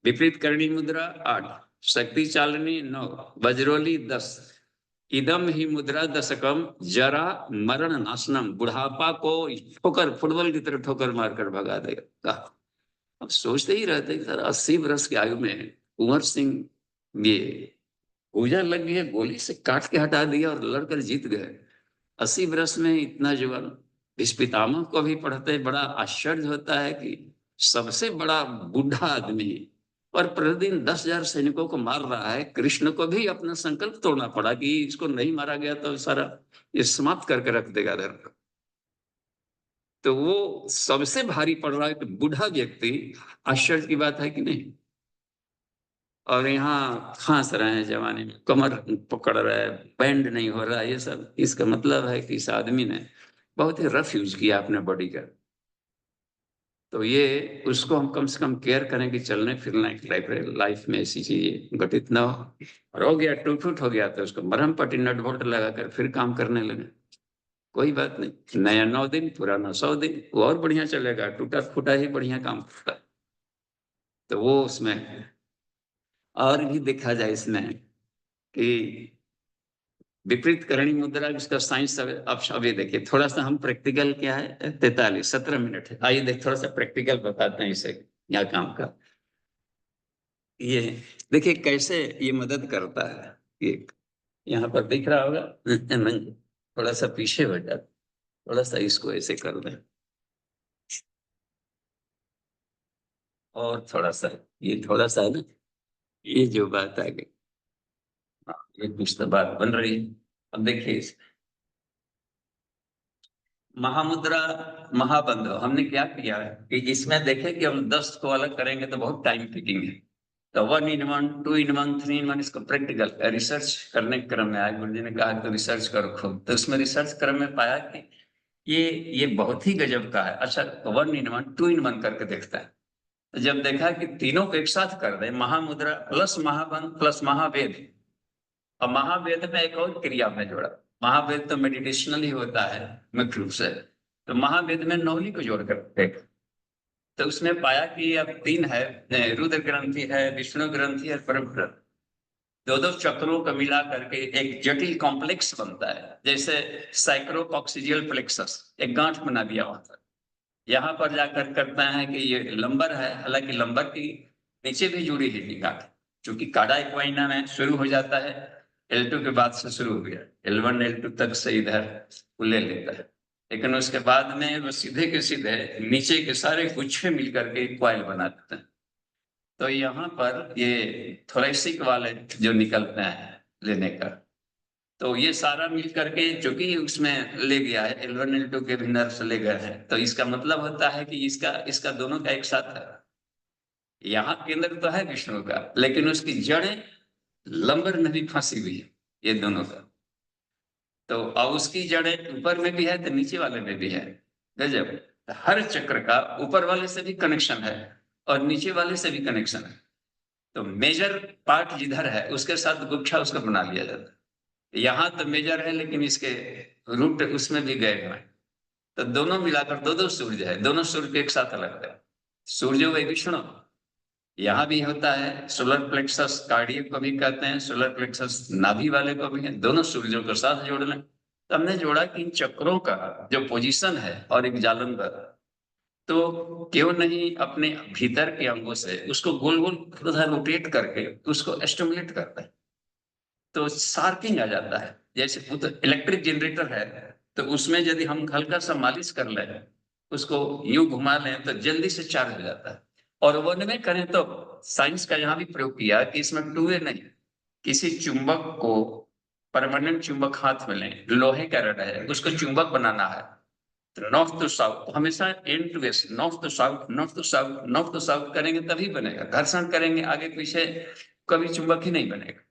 विपरीत करणी मुद्रा 8, शक्ति चालनी 9, वज्रोली 10, इदम ही मुद्रा दशकम जरा मरण नाशनम, बुढ़ापा को ठोकर, फुटबॉल की तरह ठोकर मारकर भगा देगा। अब सोचते ही रहते सर, 80 वर्ष की आयु में कुंवर सिंह ये पूजा लग गई है, गोली से काट के हटा दिया और लड़कर जीत गए। 80 वर्ष में इतना जुबान। इस पितामह को भी पढ़ते बड़ा आश्चर्य होता है कि सबसे बड़ा बूढ़ा आदमी और प्रतिदिन 10,000 सैनिकों को मार रहा है। कृष्ण को भी अपना संकल्प तोड़ना पड़ा कि इसको नहीं मारा गया तो सारा ये समाप्त करके रख देगा धर्म। तो वो सबसे भारी पड़ रहा है कि बूढ़ा व्यक्ति, आश्चर्य की बात है कि नहीं। और यहाँ खांस रहे हैं जवानी में, कमर पकड़ रहा है, बैंड नहीं हो रहा, ये सब इसका मतलब है कि इस आदमी ने बहुत ही रफ यूज किया अपने बॉडी का। तो ये उसको हम कम से कम केयर करें कि चलने फिरना एक लाइफ में ऐसी चीजें घटित ना हो। और हो गया टूट फूट हो गया तो उसको मरहम पट्टी नट बोल्ट लगाकर फिर काम करने लगे। कोई बात नहीं, नया 9 दिन, पुराना 100 दिन, वो और बढ़िया चलेगा, टूटा फूटा ही बढ़िया काम करता है। तो वो उसमें और भी देखा जाए इसमें कि विपरीत करणी मुद्रा, इसका साइंस अब अभी देखिए थोड़ा सा हम प्रैक्टिकल, क्या है 17 मिनट है, आइए देख थोड़ा सा प्रैक्टिकल बताते हैं इसे क्या काम का। ये देखिए कैसे ये मदद करता है। ये यहाँ पर दिख रहा होगा, थोड़ा सा पीछे हो जाता, थोड़ा सा इसको ऐसे कर दें और थोड़ा सा, ये थोड़ा सा है ना, ये जो बात आ गई, हाँ, ये कुछ तो बात बन रही है। अब देखिए महामुद्रा, महाबंध, हमने क्या किया है कि इसमें देखें कि हम 10 को अलग करेंगे तो बहुत टाइम टेकिंग है। तो 1 in 1, 2 in 1, 3 in 1, इसको प्रैक्टिकल रिसर्च करने के क्रम में आए, गुरु जी ने कहा तो रिसर्च करो खुद, तो उसमें रिसर्च क्रम में पाया कि ये ये बहुत ही गजब का है। अच्छा, 1 in 1, 2 in 1 करके देखता है, तो जब देखा कि तीनों को एक साथ कर दे, महामुद्रा प्लस महाबंध प्लस महावेद, और महावेद में एक और क्रिया में जोड़ा। महावेद तो मेडिटेशनल ही होता है मुख्य रूप से, तो महावेद में नौली को जोड़ कर देखा, तो उसने पाया कि अब 3 है, रुद्र ग्रंथि है, विष्णु ग्रंथि है, परम ग्रंथि, दो दो चक्रों को मिला करके एक जटिल कॉम्प्लेक्स बनता है, जैसे साइक्रोकॉक्सिजियल प्लेक्सस, एक गांठ बना दिया होता है। यहाँ पर जाकर करते हैं कि ये लंबर है, हालांकि लंबर की नीचे भी जुड़ी है ये गांठ, क्योंकि काडा इक्वाइना में शुरू हो जाता है, L2 के बाद से शुरू हो गया, L1 L2 तक से इधर ले लेता है, लेकिन उसके बाद में वो सीधे के सीधे नीचे के सारे गुच्छे मिलकर के एक कॉइल बना देते हैं। तो यहाँ पर ये थोरेसिक वाले जो निकलते हैं लेने का, तो ये सारा मिल करके जो कि उसमें ले गया है, L1 L2 के भी नर्व्स ले गए हैं, तो इसका मतलब होता है कि इसका इसका दोनों का एक साथ है। यहाँ केंद्र तो है विष्णु का, लेकिन उसकी जड़ें लंबर में भी फंसी हुई है, ये दोनों का। तो अब उसकी जड़ें ऊपर में भी है तो नीचे वाले में भी है, गजब। हर चक्र का ऊपर वाले से भी कनेक्शन है और नीचे वाले से भी कनेक्शन है। तो मेजर पार्ट जिधर है उसके साथ गुच्छा उसका बना लिया जाता है। यहाँ तो मेजर है लेकिन इसके रूट उसमें भी गए हुए हैं, तो दोनों मिलाकर दो दो सूर्य है, दोनों सूर्य एक साथ अलग है। सूर्य व विष्णु यहाँ भी होता है, सोलर प्लेक्सस कार्डियक को भी कहते हैं, सोलर प्लेक्सस नाभि वाले को भी है, दोनों सूर्यों को साथ जोड़ लें। तो हमने जोड़ा कि इन चक्रों का जो पोजीशन है और एक जालंधर, तो क्यों नहीं अपने भीतर के अंगों से उसको गोल गोल रोटेट करके उसको स्टिमुलेट करते हैं, तो शार्पिंग आ जाता है। जैसे वो तो इलेक्ट्रिक जनरेटर है, तो उसमें यदि हम हल्का सा मालिश कर लें, उसको यूं घुमा लें तो जल्दी से चार्ज हो जाता है। और वन में करें तो साइंस का यहाँ भी प्रयोग किया कि इसमें टू वे नहीं, किसी चुंबक को, परमानेंट चुंबक हाथ में लें, लोहे का रड है, उसको चुंबक बनाना है, तो नॉर्थ टू साउथ हमेशा, and to west, north to south, north to south, north to south करेंगे तभी बनेगा, घर्षण करेंगे आगे पीछे कभी चुंबक ही नहीं बनेगा।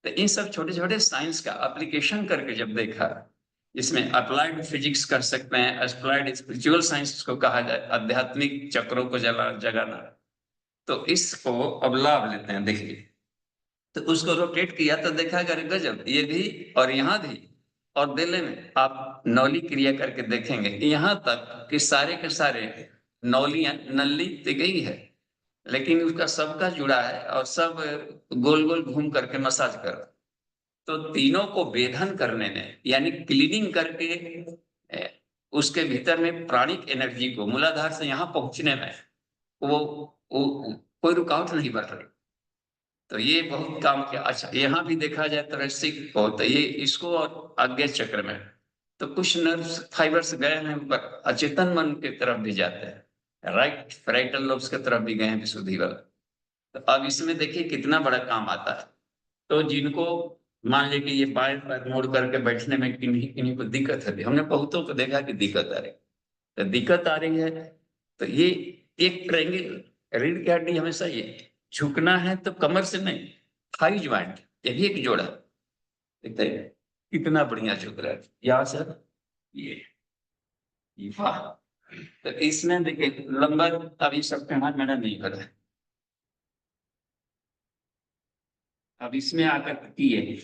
तो इन सब छोटे छोटे साइंस का एप्लीकेशन करके जब देखा, इसमें अप्लाइड फिजिक्स कर सकते हैं, अप्लाइड स्पिरिचुअल साइंस को कहा जाए, आध्यात्मिक चक्रों को जगाना, तो इसको अब लाभ लेते हैं। देखिए, तो उसको रोटेट किया तो देखा अरे गजब, ये भी और यहाँ भी, और दिल्ली में आप नौली क्रिया करके देखेंगे यहाँ तक कि सारे के सारे नौलियां नल्ली तो गई है, लेकिन उसका सबका जुड़ा है और सब गोल गोल घूम करके मसाज कर, तो तीनों को वेधन करने में यानी क्लीनिंग करके उसके भीतर में प्राणिक एनर्जी को मूलाधार से यहाँ पहुंचने में वो, वो कोई रुकावट नहीं बढ़ रही। तो ये बहुत काम किया। अच्छा, यहाँ भी देखा जाए तो रसिक को, तो ये इसको और आज्ञा चक्र में तो कुछ नर्व्स फाइबर्स गए हैं ऊपर, अचेतन मन की तरफ भी जाते हैं, राइट फ्रंटल लोब्स की तरफ भी गए हैं विशुद्धि वाला। तो अब इसमें देखिए कितना बड़ा काम आता है। तो जिनको मान लीजिए कि ये बाएं पैर मोड़ करके बैठने में किन्हीं किन्हीं को दिक्कत है, हमने बहुतों को देखा कि दिक्कत आ रही, तो दिक्कत आ रही है, तो ये एक ट्रायंगल, रीढ़ की हड्डी हमेशा ये झुकना है तो कमर से नहीं, थाई ज्वाइंट, ये भी एक जोड़ा, देखते हैं कितना बढ़िया झुक रहा है यहाँ से, ये वाह। तो इसमें देखिए लंबा, अभी सबके हाथ मेरा नहीं कर रहा है, अब इसमें आकर किए,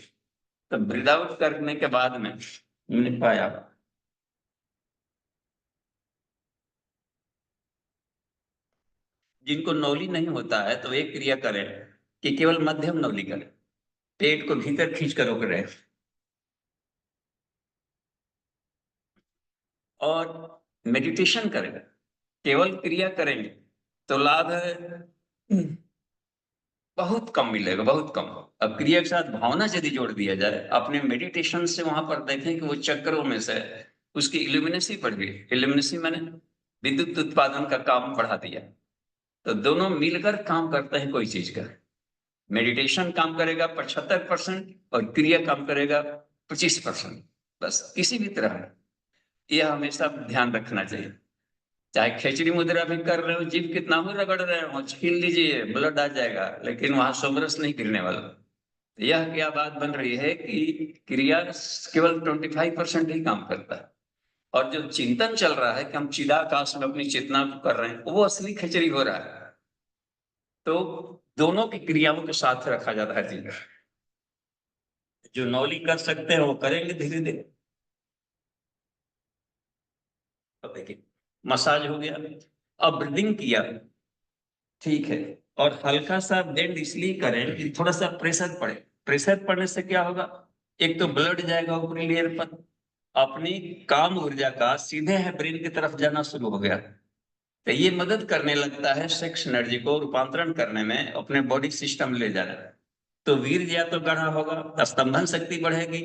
तो ब्रीद आउट करने के बाद में मैंने पाया जिनको नौली नहीं होता है तो एक क्रिया करें कि केवल मध्यम नौली करें, पेट को भीतर खींच कर रोक रहे, और मेडिटेशन करेंगे, केवल क्रिया करेंगे तो लाभ है बहुत कम मिलेगा, बहुत कम। अब क्रिया के साथ भावना यदि जोड़ दिया जाए, अपने मेडिटेशन से वहां पर देखें कि वो चक्रों में से उसकी इल्यूमिनेसी बढ़ गई। इल्यूमिनेसी मैंने विद्युत उत्पादन का काम बढ़ा दिया। तो दोनों मिलकर काम करते हैं कोई चीज का। मेडिटेशन काम करेगा 75% और क्रिया काम करेगा 25%। बस किसी भी तरह यह हमेशा ध्यान रखना चाहिए। चाहे खिचड़ी मुद्रा भी कर रहे हो, जीभ कितना भी रगड़ रहे हो, छीन लीजिए, ब्लड आ जाएगा, लेकिन वहां सोमरस नहीं गिरने वाला। यह क्या बात बन रही है कि क्रिया केवल 25% ही काम करता है, और जो चिंतन चल रहा है कि हम चिदाकाश में अपनी चेतना को कर रहे हैं, वो असली खिचड़ी हो रहा है। तो दोनों की क्रियाओं के साथ रखा जाता है जी। जो नौली कर सकते हैं वो करेंगे धीरे धीरे। तो देखिए, मसाज हो गया, अब ब्रीदिंग किया, ठीक है, और हल्का सा बेंड इसलिए करें कि थोड़ा सा प्रेशर पड़े। प्रेशर पड़ने से क्या होगा, एक तो ब्लड जाएगा ऊपरी लेयर पर, अपनी काम ऊर्जा का सीधे है ब्रेन की तरफ जाना शुरू हो गया। तो ये मदद करने लगता है सेक्स एनर्जी को रूपांतरण करने में, अपने बॉडी सिस्टम ले जाना। तो वीर या तो गढ़ा होगा, स्तंभन शक्ति बढ़ेगी,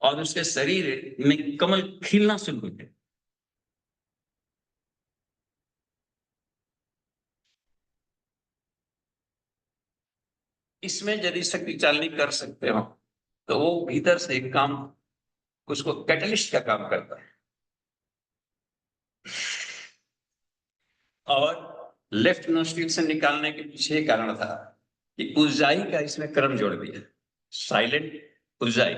और उसके शरीर में कमल खिलना शुरू हो जाए। इसमें यदि शक्ति चालनी कर सकते हो तो वो भीतर से एक काम, उसको कैटलिस्ट का काम करता है। और लेफ्ट नोस्ट्रिल से निकालने के पीछे कारण था कि उज्जाई का इसमें क्रम जोड़ दिया, साइलेंट उज्जाई।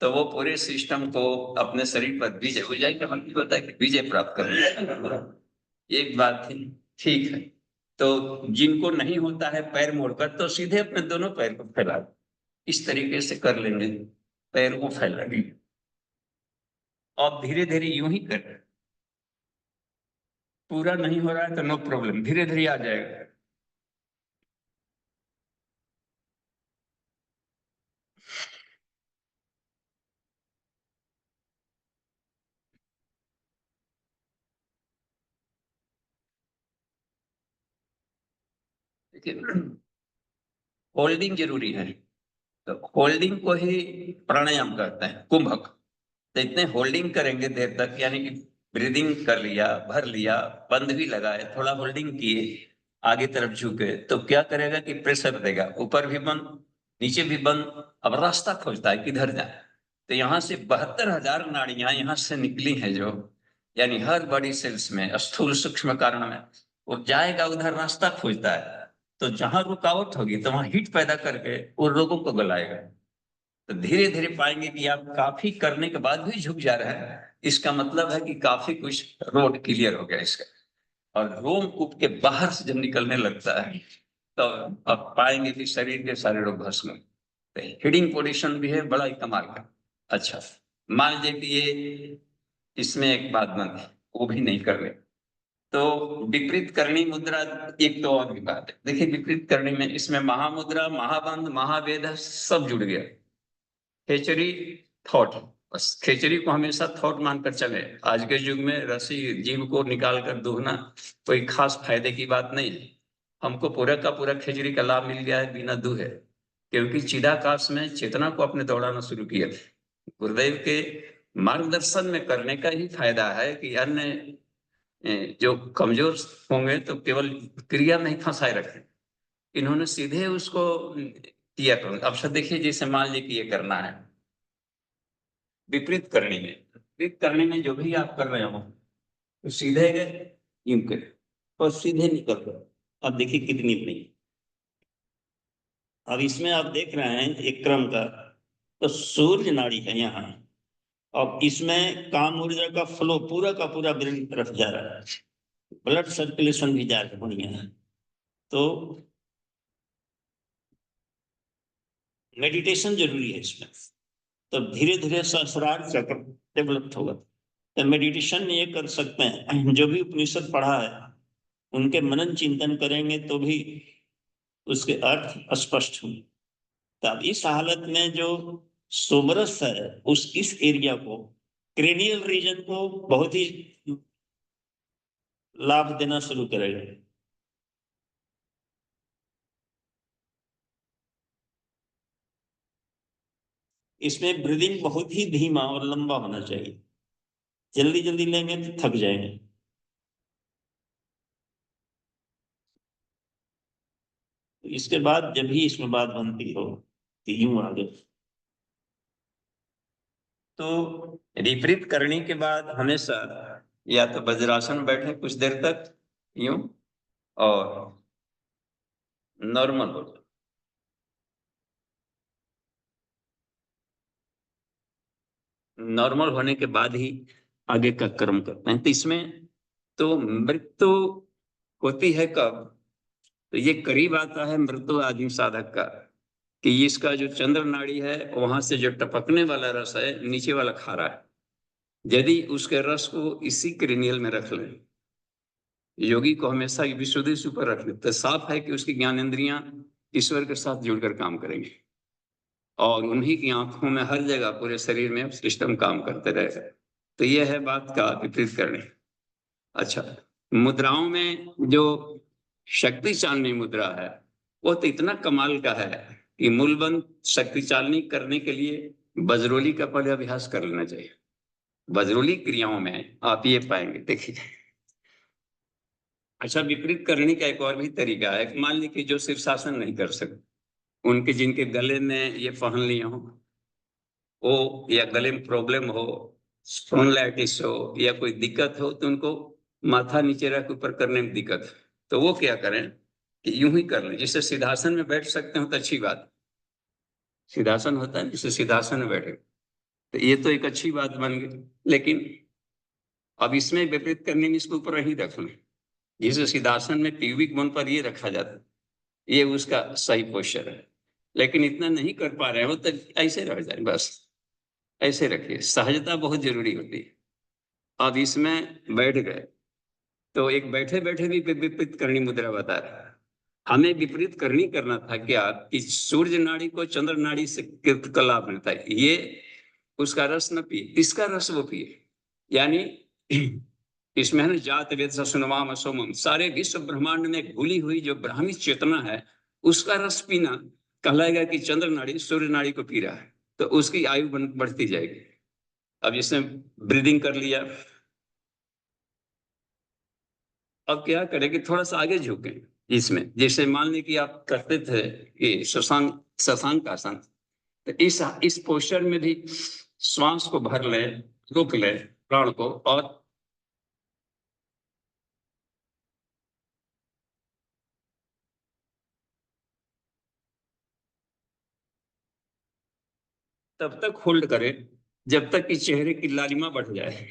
तो वो पूरे सिस्टम को अपने शरीर पर विजय, उज्जाई का मतलब होता है कि विजय प्राप्त करना। एक बात थी, ठीक है। तो जिनको नहीं होता है पैर मोड़कर, तो सीधे अपने दोनों पैर को फैला दो। इस तरीके से कर लेंगे, पैर को फैला दी, और धीरे धीरे यूं ही कर। पूरा नहीं हो रहा है तो नो प्रॉब्लम, धीरे धीरे आ जाएगा। देखिए, होल्डिंग जरूरी है। तो होल्डिंग को ही प्राणायाम करते हैं, कुंभक। तो इतने होल्डिंग करेंगे देर तक, यानी कि ब्रीदिंग कर लिया, भर लिया, बंद भी लगाए, थोड़ा होल्डिंग किए, आगे तरफ झुके, तो क्या करेगा कि प्रेशर देगा, ऊपर भी बंद, नीचे भी बंद। अब रास्ता खोजता है किधर जाए। तो यहाँ से 72,000 नाड़ियां यहाँ से निकली हैं जो, यानी हर बड़ी सेल्स में, स्थूल सूक्ष्म कारण में, वो जाएगा उधर, रास्ता खोजता है। तो जहां रुकावट होगी तो वहां हीट पैदा करके वो लोगों को गलाएगा। तो धीरे धीरे पाएंगे कि आप काफी करने के बाद भी झुक जा रहे हैं, इसका मतलब है कि काफी कुछ रोड क्लियर हो गया इसका। और रोम कूप के बाहर से जब निकलने लगता है, तो आप पाएंगे कि शरीर के सारे रोग भस्म। हिडिंग पोजीशन भी है, बड़ा ही कमाल का। अच्छा, मान लीजिए कि ये, इसमें एक बात बंद है, वो भी नहीं कर रहे, तो विपरीत करणी मुद्रा, एक तो और भी बात है। देखिए, विपरीत करणी में इसमें महामुद्रा, महाबंध, महावेद सब जुड़ गया। खेचरी, थॉट, बस खेचरी को हमेशा थॉट मानकर चले। आज के युग में रसी जीव को निकाल कर दूहना कोई खास फायदे की बात नहीं है। हमको पूरा का पूरा खेचरी का लाभ मिल गया है बिना दूहे, क्योंकि चिदाकाश में चेतना को अपने दौड़ाना शुरू किया। गुरुदेव के मार्गदर्शन में करने का ही फायदा है कि अन्य जो कमजोर होंगे तो केवल क्रिया में ही फंसाए रखें। इन्होंने सीधे उसको किया करो। अब सर देखिए, जैसे मान लीजिए कि ये करना है विपरीत करनी में, विपरीत करने में जो भी आप कर रहे हो, तो सीधे गए, यूं करे, और सीधे निकल गए। अब देखिए कितनी बड़ी। अब इसमें आप देख रहे हैं एक क्रम का, तो सूर्य नाड़ी है यहाँ, और इसमें काम ऊर्जा का फ्लो पूरा का पूरा ब्रेन की तरफ जा रहा है, ब्लड सर्कुलेशन भी जा रहा है बढ़िया है। तो मेडिटेशन जरूरी है इसमें। तो धीरे धीरे सहस्रार चक्र डेवलप होगा। तो मेडिटेशन ये कर सकते हैं, जो भी उपनिषद पढ़ा है उनके मनन चिंतन करेंगे तो भी उसके अर्थ स्पष्ट होंगे। तब इस हालत में जो सोमरस है उस इस एरिया को, क्रेनियल रीजन को बहुत ही लाभ देना शुरू करेगा। इसमें ब्रीदिंग बहुत ही धीमा और लंबा होना चाहिए, जल्दी जल्दी लेंगे तो थक जाएंगे। इसके बाद जब भी इसमें बात बनती हो तो यूं आगे, तो विपरीत करने के बाद हमेशा या तो वज्रासन में बैठे कुछ देर तक यूं, और नॉर्मल हो जाए। नॉर्मल होने के बाद ही आगे का कर्म करते हैं। तो इसमें तो मृत्यु होती है कब, तो ये करीब आता है मृत्यु आदि साधक का, कि इसका जो चंद्र नाड़ी है वहां से जो टपकने वाला रस है नीचे वाला खारा है, यदि उसके रस को इसी क्रेनियल में रख लें, योगी को हमेशा विशुद्धि से ऊपर रख लें, तो साफ है कि उसकी ज्ञानेंद्रियां ईश्वर के साथ जुड़कर काम करेंगे और उन्हीं की आंखों में हर जगह पूरे शरीर में सिस्टम काम करते रहेगा। तो यह है बात का विपरीत करने। अच्छा, मुद्राओं में जो शक्ति चालनी मुद्रा है वो तो इतना कमाल का है कि मूलबंद शक्ति चालनी करने के लिए बजरोली का पहले अभ्यास कर लेना चाहिए। बजरोली क्रियाओं में आप ये पाएंगे, देखिए। अच्छा, विपरीत करने का एक और भी तरीका है। मान लीजिए जो शीर्षासन नहीं कर सकते, उनके जिनके गले में ये पहन लिए हो वो, या गले में प्रॉब्लम हो, स्पॉन्डिलाइटिस हो या कोई दिक्कत हो, तो उनको माथा नीचे रख ऊपर करने में दिक्कत है, तो वो क्या करें कि यूं ही कर लें। जिससे सीधासन में बैठ सकते हो तो अच्छी बात, सीधासन होता है जिससे सीधासन में बैठे, तो ये तो एक अच्छी बात बन गई। लेकिन अब इसमें विपरीत करने में इसको ऊपर ही रख लें, जिसे सीधासन में प्यूबिक बोन पर ये रखा जाता है, ये उसका सही पोस्चर है। लेकिन इतना नहीं कर पा रहे हो तो ऐसे रह जाए, बस ऐसे रखिए। सहजता बहुत जरूरी होती है। अब इसमें बैठ गए तो एक बैठे बैठे भी विपरीत करनी मुद्रा बता रहा है। हमें विपरीत करनी करना था क्या कि सूर्य नाड़ी को चंद्र नाड़ी से का लाभ मिलता है, ये उसका रस न पिए, इसका रस वो पिए। यानी इसमें है ना, जात वेद सुनवाम असोमम, सारे विश्व ब्रह्मांड में घुली हुई जो ब्राह्मी चेतना है उसका रस पीना कहलाएगा कि चंद्र नाड़ी सूर्य नाड़ी को पी रहा है, तो उसकी आयु बढ़ती जाएगी। अब इसने ब्रीदिंग कर लिया, अब क्या करें कि थोड़ा सा आगे झुके इसमें। जैसे मान ली कि आप करते थे ये शशांक आसन, तो इस पोस्चर में भी श्वास को भर ले, रोक ले प्राण को, और तब तक होल्ड करें जब तक कि चेहरे की लालिमा बढ़ जाए।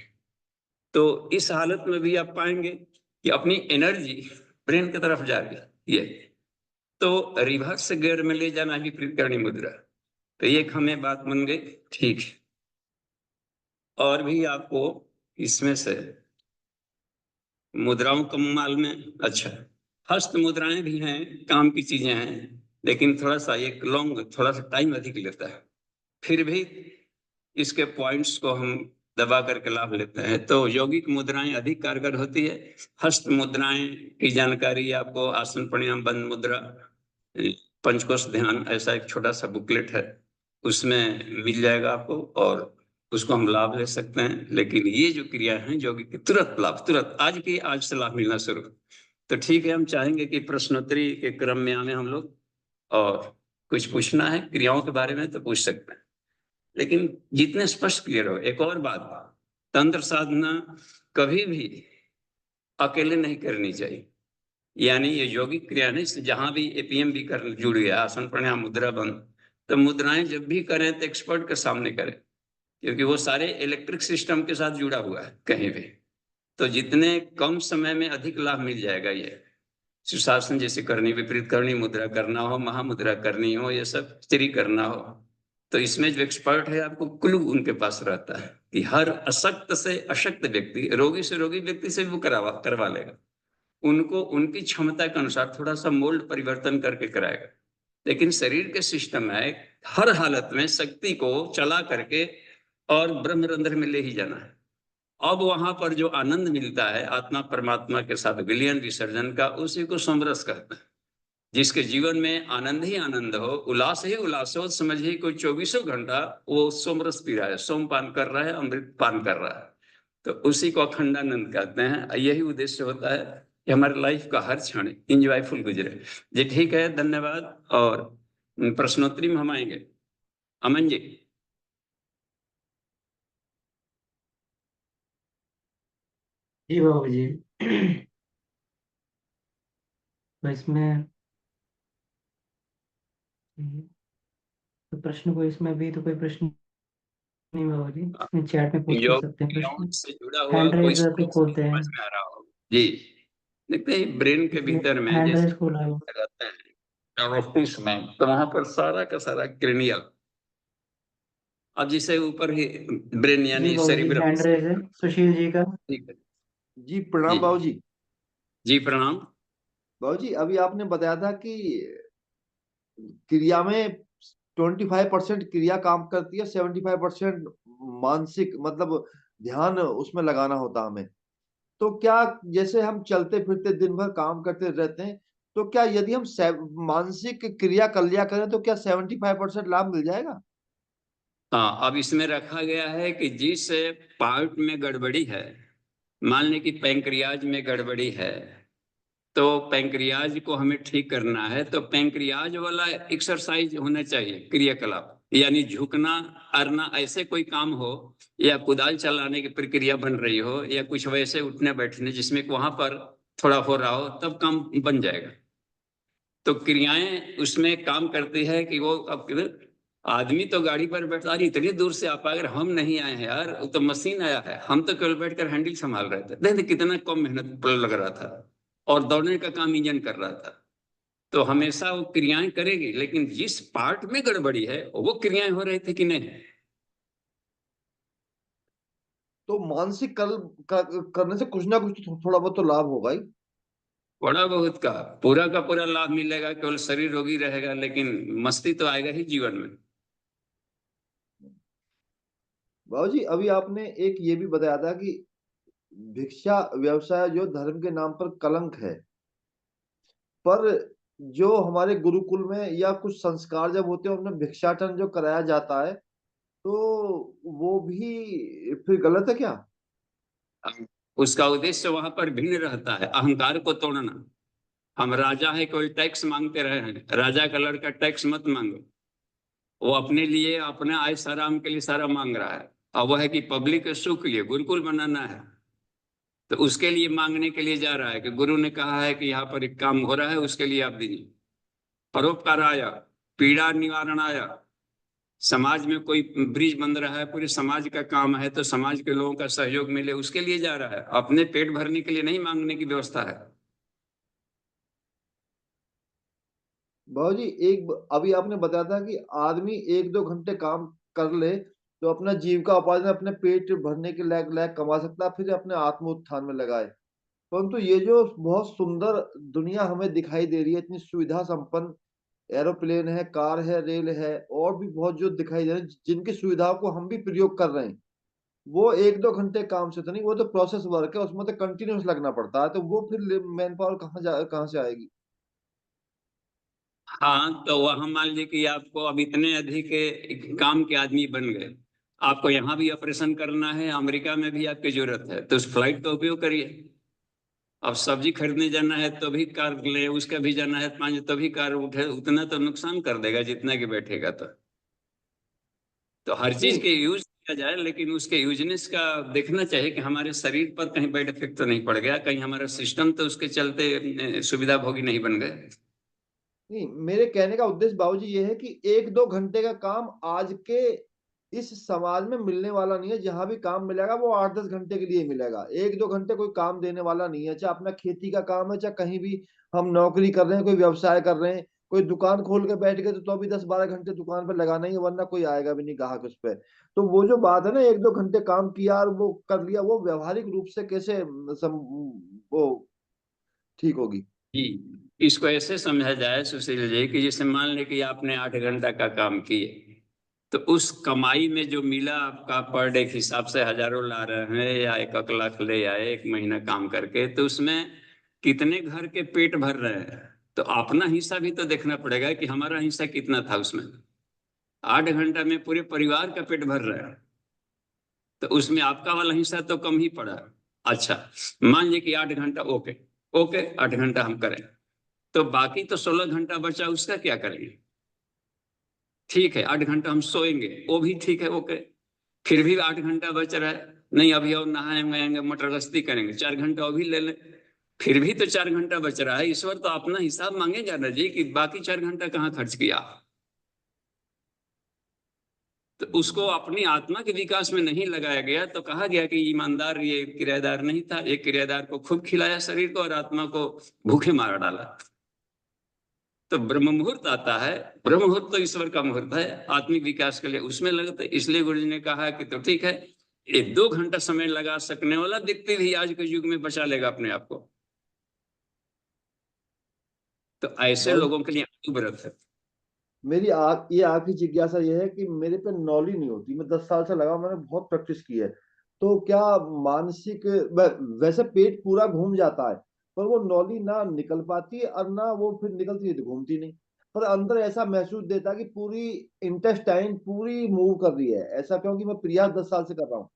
तो इस हालत में भी आप पाएंगे कि अपनी एनर्जी ब्रेन की तरफ जा रही है। तो रिवर्स गियर में ले जाना ही विपरीत मुद्रा। तो एक हमें बात बन गई, ठीक है। और भी आपको इसमें से मुद्राओं का माल में, अच्छा, हस्त मुद्राएं भी हैं, काम की चीजें हैं, लेकिन थोड़ा सा एक लॉन्ग, थोड़ा सा टाइम अधिक लेता है। फिर भी इसके पॉइंट्स को हम दबा करके लाभ लेते हैं, तो यौगिक मुद्राएं अधिक कारगर होती है। हस्त मुद्राएं की जानकारी आपको आसन प्राणायाम बंद मुद्रा पंचकोश ध्यान ऐसा एक छोटा सा बुकलेट है, उसमें मिल जाएगा आपको, और उसको हम लाभ ले सकते हैं। लेकिन ये जो क्रिया है यौगिक, तुरंत लाभ, तुरंत आज से लाभ मिलना शुरू। तो ठीक है, हम चाहेंगे कि प्रश्नोत्तरी के क्रम में आने हम लोग, और कुछ पूछना है क्रियाओं के बारे में तो पूछ सकते हैं, लेकिन जितने स्पष्ट क्लियर हो। एक और बात, तंत्र साधना कभी भी अकेले नहीं करनी चाहिए। यानी ये यौगिक क्रिया नहीं, जहां भी एपीएम भी कर जुड़ गया, आसन प्राणायाम मुद्रा बंद, तो मुद्राएं जब भी करें तो एक्सपर्ट के सामने करें, क्योंकि वो सारे इलेक्ट्रिक सिस्टम के साथ जुड़ा हुआ है कहीं भी। तो जितने कम समय में अधिक लाभ मिल जाएगा। ये शीर्षासन जैसे करनी, विपरीत करनी मुद्रा करना हो, महामुद्रा करनी हो, ये सब स्त्री करना हो, तो इसमें जो एक्सपर्ट है आपको क्लू उनके पास रहता है कि हर अशक्त से अशक्त व्यक्ति, रोगी से रोगी व्यक्ति से भी वो करवा लेगा। उनको उनकी क्षमता के अनुसार थोड़ा सा मोल्ड परिवर्तन करके कराएगा। लेकिन शरीर के सिस्टम है हर हालत में शक्ति को चला करके और ब्रह्मरंध्र में ले ही जाना है। अब वहां पर जो आनंद मिलता है आत्मा परमात्मा के साथ विलयन विसर्जन का, उसी को समरस कहते हैं। जिसके जीवन में आनंद ही आनंद हो, उल्लास ही उल्लास हो, समझिए कोई 24 घंटा वो सोमरस पी रहा है, सोमपान कर रहा है, अमृत पान कर रहा है। तो उसी को अखंडानंद कहते हैं। यही उद्देश्य होता है कि हमारे लाइफ का हर क्षण इंजॉयफुल गुजरे। जी ठीक है, धन्यवाद। और प्रश्नोत्तरी में हम आएंगे। अमन जी। जी बाबू जी। तो इसमें तो प्रश्न को इसमें भी तो कोई प्रश्न नहीं बाबू जी, इसमें चैट में पूछ जो सकते हैं क्रियाओं प्रश्न। से जुड़ा हुआ हैंड कोई रेज तो समझ खोलते हैं, में आ रहा हो जी। देखते हैं ब्रेन के इसमें भीतर में हैंड जैसे रेज खोला है। रहते हैं मस्तिष्क में, तो वहां पर सारा का सारा क्रेनियल, अब जिसे ऊपर ही ब्रेन जी यानी बाबू जी, सेरिब्रम। हैंड रेज है सुशील जी का। ठीक है जी जी। प्रणाम बाबू जी। जी प्रणाम। बाबू जी अभी आपने बताया था कि क्रिया में 25% क्रिया काम करती है, 75% मानसिक मतलब ध्यान उसमें लगाना होता हमें। तो क्या जैसे हम चलते फिरते दिन भर काम करते रहते हैं, तो क्या यदि हम मानसिक क्रिया कर लिया करें तो क्या 75% लाभ मिल जाएगा? हाँ, अब इसमें रखा गया है कि जिस पार्ट में गड़बड़ी है, मान लें कि पैंक्रियाज में गड़बड़ी है, तो पैंक्रियाज को हमें ठीक करना है, तो पैंक्रियाज वाला एक्सरसाइज होना चाहिए, क्रियाकलाप, यानी झुकना अरना, ऐसे कोई काम हो, या कुदाल चलाने की प्रक्रिया बन रही हो, या कुछ वैसे उठने बैठने जिसमें वहां पर थोड़ा हो रहा हो, तब काम बन जाएगा। तो क्रियाएं उसमें काम करती है कि वो अब आदमी तो गाड़ी पर बैठा, अरे इतनी दूर से आप, अगर हम नहीं आए हैं यार, वो तो मशीन आया है, हम तो केवल बैठकर हैंडल संभाल रहे थे, देखते कितना कम मेहनत पर लग रहा था, और दौड़ने का काम इंजन कर रहा था। तो हमेशा वो क्रियाएं करेगी, लेकिन जिस पार्ट में गड़बड़ी है वो क्रियाएं हो रही थी कि नहीं। तो मानसिक करने से कुछ ना कुछ तो थोड़ा बहुत तो लाभ होगा ही। बड़ा बहुत का पूरा लाभ मिलेगा, केवल शरीर रोगी रहेगा, लेकिन मस्ती तो आएगा ही जीवन में। बाबू जी अभी आपने एक ये भी बताया था कि भिक्षा व्यवसाय जो धर्म के नाम पर कलंक है, पर जो हमारे गुरुकुल में या कुछ संस्कार जब होते हैं उनमें भिक्षाटन जो कराया जाता है, तो वो भी फिर गलत है क्या? उसका उद्देश्य वहां पर भिन्न रहता है, अहंकार को तोड़ना। हम राजा है, कोई टैक्स मांगते रहे हैं, राजा का लड़का टैक्स मत मांगो, वो अपने लिए अपने आयश आराम के लिए सारा मांग रहा है। अब वह है कि पब्लिक के सुख के लिए गुरुकुल बनाना है, तो उसके लिए मांगने के लिए जा रहा है कि गुरु ने कहा है कि यहाँ पर एक काम हो रहा है, उसके लिए आप दीजिए। परोपकार आया, पीड़ा निवारण आया, समाज में कोई ब्रिज बन रहा है, पूरे समाज का काम है, तो समाज के लोगों का सहयोग मिले, उसके लिए जा रहा है, अपने पेट भरने के लिए नहीं मांगने की व्यवस्था है। बाबू जी एक अभी आपने बताया था कि आदमी 1-2 घंटे काम कर ले तो अपना जीविका उपार्जन अपने पेट भरने के लायक लायक कमा सकता है, फिर अपने आत्म उत्थान में लगाए। परंतु ये जो बहुत सुंदर दुनिया हमें दिखाई दे रही है, इतनी सुविधा संपन्न एरोप्लेन है, कार है, रेल है, और भी बहुत जो दिखाई दे रहे हैं जिनकी सुविधाओं को हम भी प्रयोग कर रहे हैं, वो 1-2 घंटे काम से तो नहीं, वो तो प्रोसेस वर्क है, उसमें तो कंटिन्यूस लगना पड़ता है, तो वो फिर मैन पावर कहाँ से आएगी? हाँ, तो वहां मान लीजिए कि आपको अब इतने अधिक काम के आदमी बन गए, आपको यहाँ भी ऑपरेशन करना है, अमेरिका में भी आपकी जरूरत है, तो उस फ्लाइट का उपयोग करिए। अब सब्जी खरीदने जाना है तो भी कार ले, उसका भी जाना है 5 तो भी कार उठे, उतना तो नुकसान कर देगा जितना कि बैठेगा। तो हर चीज नहीं के यूज किया जाए, लेकिन उसके यूजनेस का देखना चाहिए कि हमारे शरीर पर कहीं बैड इफेक्ट तो नहीं पड़ गया, कहीं हमारा सिस्टम तो उसके चलते सुविधा भोगी नहीं बन गए। नहीं, मेरे कहने का उद्देश्य बाबूजी ये है कि 1-2 घंटे का काम आज के इस समाज में मिलने वाला नहीं है। जहां भी काम मिलेगा वो 8-10 घंटे के लिए मिलेगा, 1-2 घंटे कोई काम देने वाला नहीं है। चाहे अपना खेती का काम है, चाहे कहीं भी हम नौकरी कर रहे हैं, कोई व्यवसाय कर रहे हैं, कोई दुकान खोल के बैठ गए तो भी 10-12 घंटे दुकान पर लगाना ही है, वरना कोई आएगा भी नहीं ग्राहक उस पर। तो वो जो बात है ना, 1-2 घंटे काम किया और वो कर लिया, वो व्यवहारिक रूप से कैसे वो ठीक होगी। जी, इसको ऐसे समझा जाए सुशील जी कि जैसे मान लें कि आपने 8 घंटा का काम किए, तो उस कमाई में जो मिला आपका पर डे के हिसाब से हजारों ला रहे हैं या 1 लाख ले आए एक महीना काम करके, तो उसमें कितने घर के पेट भर रहे हैं। तो अपना हिस्सा भी तो देखना पड़ेगा कि हमारा हिस्सा कितना था उसमें। 8 घंटा में पूरे परिवार का पेट भर रहा है, तो उसमें आपका वाला हिस्सा तो कम ही पड़ा। अच्छा, मान लीजिए कि 8 घंटा, ओके ओके 8 घंटा हम करें, तो बाकी तो 16 घंटा बचा, उसका क्या करेंगे? ठीक है, 8 घंटा हम सोएंगे, वो भी ठीक है, ओके। फिर भी 8 घंटा बच रहा है, नहीं अभी और नहाएंगे मटर गश्ती करेंगे, 4 घंटा वो भी ले लें, फिर भी तो 4 घंटा बच रहा है। ईश्वर तो अपना हिसाब मांगेगा ना जी कि बाकी 4 घंटा कहाँ खर्च किया। तो उसको अपनी आत्मा के विकास में नहीं लगाया गया, तो कहा गया कि ईमानदार ये किराएदार नहीं था, एक किराएदार को खूब खिलाया शरीर को और आत्मा को भूखे मार डाला। तो ब्रह्म मुहूर्त आता है, ब्रह्म मुहूर्त तो ईश्वर का मुहूर्त है आत्मिक विकास के लिए, उसमें लगता है। इसलिए गुरु जी ने कहा कि तो ठीक है, ये 2 घंटा समय लगा सकने वाला व्यक्ति भी आज के युग में बचा लेगा अपने आप को। तो ऐसे बहुत लोगों के लिए व्रत है। मेरी ये आखिरी जिज्ञासा ये है कि मेरे पे नौली नहीं होती, मैं 10 साल से लगा, मैंने बहुत प्रैक्टिस की है, तो क्या मानसिक वैसे पेट पूरा घूम जाता है, पर वो नौली ना निकल पाती है और ना वो फिर निकलती है तो घूमती नहीं, पर अंदर ऐसा महसूस देता है कि पूरी इंटेस्टाइन पूरी मूव कर रही है, ऐसा क्योंकि मैं प्रयास 10 साल से कर रहा हूँ।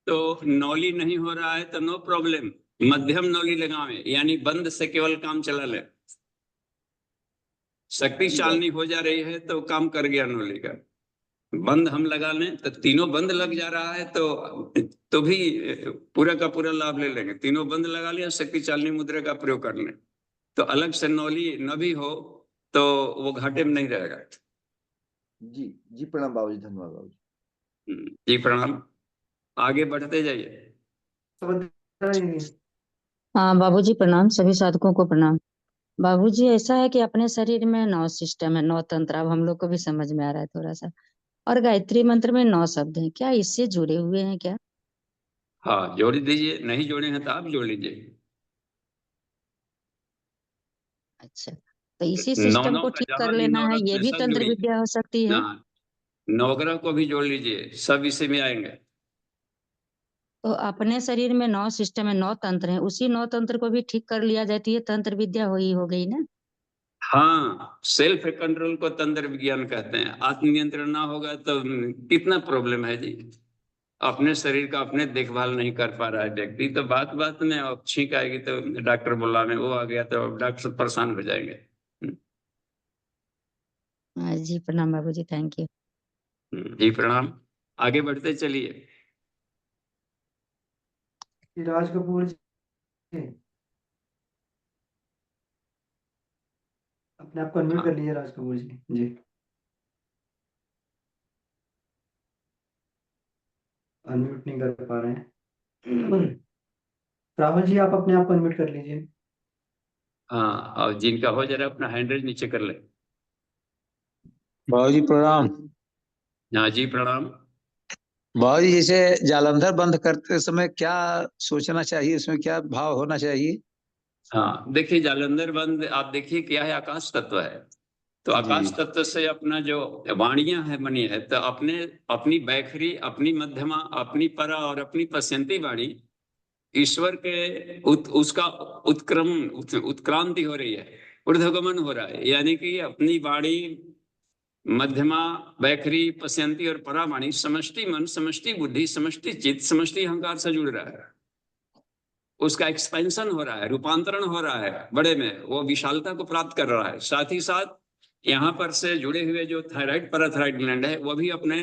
तो नौली नहीं हो रहा है तो नो प्रॉब्लम, मध्यम नौली लगावे, यानी बंद से केवल काम चला ले। शक्ति जी चालनी बाबू। हो जा रही है तो काम कर गया नौली का। बंद हम लगा लें तो तीनों बंद लग जा रहा है, तो भी पूरा का पूरा लाभ ले लेंगे। तीनों बंद लगा लिया, शक्ति चालनी मुद्रा का प्रयोग कर लें, तो अलग से नौली न भी हो तो वो घाटे में नहीं रहेगा। जी जी, प्रणाम बाबू जी, धन्यवाद बाबू जी। जी प्रणाम, आगे बढ़ते जाइए। सुभद्रा जी, हाँ बाबूजी प्रणाम, सभी साधकों को प्रणाम। बाबूजी ऐसा है कि अपने शरीर में 9 सिस्टम है, 9 तंत्र, अब हम लोग को भी समझ में आ रहा है थोड़ा सा। और गायत्री मंत्र में 9 शब्द हैं, क्या इससे जुड़े हुए हैं क्या? हाँ जोड़ दीजिए, नहीं जोड़े हैं तो आप जोड़ लीजिए। अच्छा, तो इसी नौ सिस्टम नौ को का ठीक कर जहां भी लेना नौ है, ये रत्न भी सब तंत्र जोड़िए। विद्या हो सकती है? हाँ, नवग्रह को भी जोड़ लीजिए, सब इसी में आएंगे। तो अपने शरीर में 9 सिस्टम है, 9 तंत्र है, उसी 9 तंत्र को भी ठीक कर लिया जाती है, तंत्र विद्या हो गई ना? हाँ, सेल्फ कंट्रोल को तंत्र विज्ञान कहते हैं। आत्मनियंत्रण ना होगा तो कितना प्रॉब्लम है जी। अपने शरीर का अपने देखभाल नहीं कर पा रहा है व्यक्ति, तो बात बात में अब छींक आएगी तो डॉक्टर बुला में, वो आ गया तो डॉक्टर परेशान हो जाएंगे। जी प्रणाम बाबूजी, थैंक यू। जी प्रणाम, आगे बढ़ते चलिए। राज कपूर जी, अपने आप को अनम्यूट हाँ कर लीजिए राज कपूर जी। जी, अनम्यूट नहीं कर पा रहे हैं। राहुल जी, आप अपने आप को अनम्यूट कर लीजिए। हाँ, और जिनका हो जरा अपना हैंड रेज नीचे कर ले। बाबू जी प्रणाम। हाँ जी प्रणाम। बाबू जी, जैसे जालंधर बंद करते समय क्या सोचना चाहिए, इसमें क्या भाव होना चाहिए? हाँ देखिए, जालंधर बंद आप देखिए क्या है, आकाश तत्व है। तो जी आकाश तत्व से अपना जो वाणियां है बनी है, तो अपने अपनी बैखरी, अपनी मध्यमा, अपनी परा और अपनी पश्यंती वाणी ईश्वर के उसका उत्क्रांति हो रही है, ऊर्ध्वगमन हो रहा है। यानी कि अपनी वाणी, मध्यमा, बैखरी, पश्यंती और परावाणी समष्टि मन, समष्टि बुद्धि, समष्टि चित्त, समष्टि अहंकार से जुड़ रहा है। उसका एक्सपेंशन हो रहा है, रूपांतरण हो रहा है, बड़े में वो विशालता को प्राप्त कर रहा है। साथ ही साथ यहाँ पर से जुड़े हुए जो थायराइड पैराथायराइड ग्लैंड है, वो भी अपने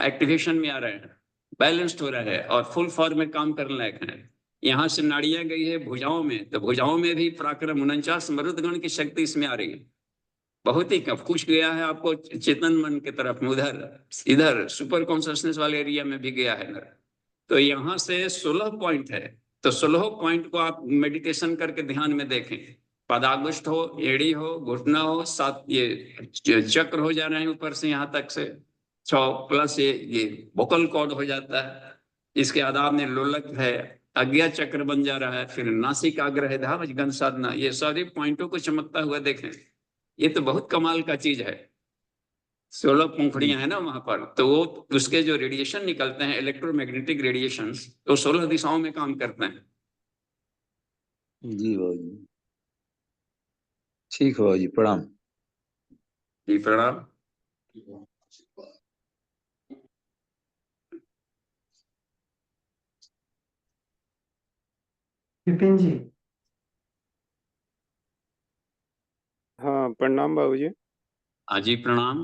एक्टिवेशन में आ रहे हैं, बैलेंस्ड हो रहे हैं और फुल फॉर्म में काम करने लायक हैं। यहाँ से नाड़ियां गई है भुजाओं में, तो भुजाओं में भी पराक्रम 49 मरुदगण की शक्ति इसमें आ रही है। बहुत ही कम कुछ गया है आपको चेतन मन की तरफ में, उधर इधर सुपर कॉन्शियसनेस वाले एरिया में भी गया है। तो यहाँ से 16 पॉइंट है, तो 16 पॉइंट को आप मेडिटेशन करके ध्यान में देखें। पदागुष्ठ हो, एड़ी हो, घुटना हो, साथ ये चक्र हो जा रहे हैं ऊपर से यहाँ तक से 6 प्लस ये वोकल कॉर्ड हो जाता है। इसके आदाब में लोलक है, आज्ञा चक्र बन जा रहा है, फिर नासिकाग्र है धावज गन साधना, ये सारे पॉइंटों को चमकता हुआ देखें। ये तो बहुत कमाल का चीज है। 16 पंखुड़ियां है ना वहां पर, तो वो उसके जो रेडिएशन निकलते हैं इलेक्ट्रोमैग्नेटिक रेडिएशन, तो 16 दिशाओं में काम करते हैं। जी बाबूजी, ठीक है बाबूजी, प्रणाम। जी प्रणाम। विपिन जी। हाँ प्रणाम बाबूजी। हाँ जी प्रणाम।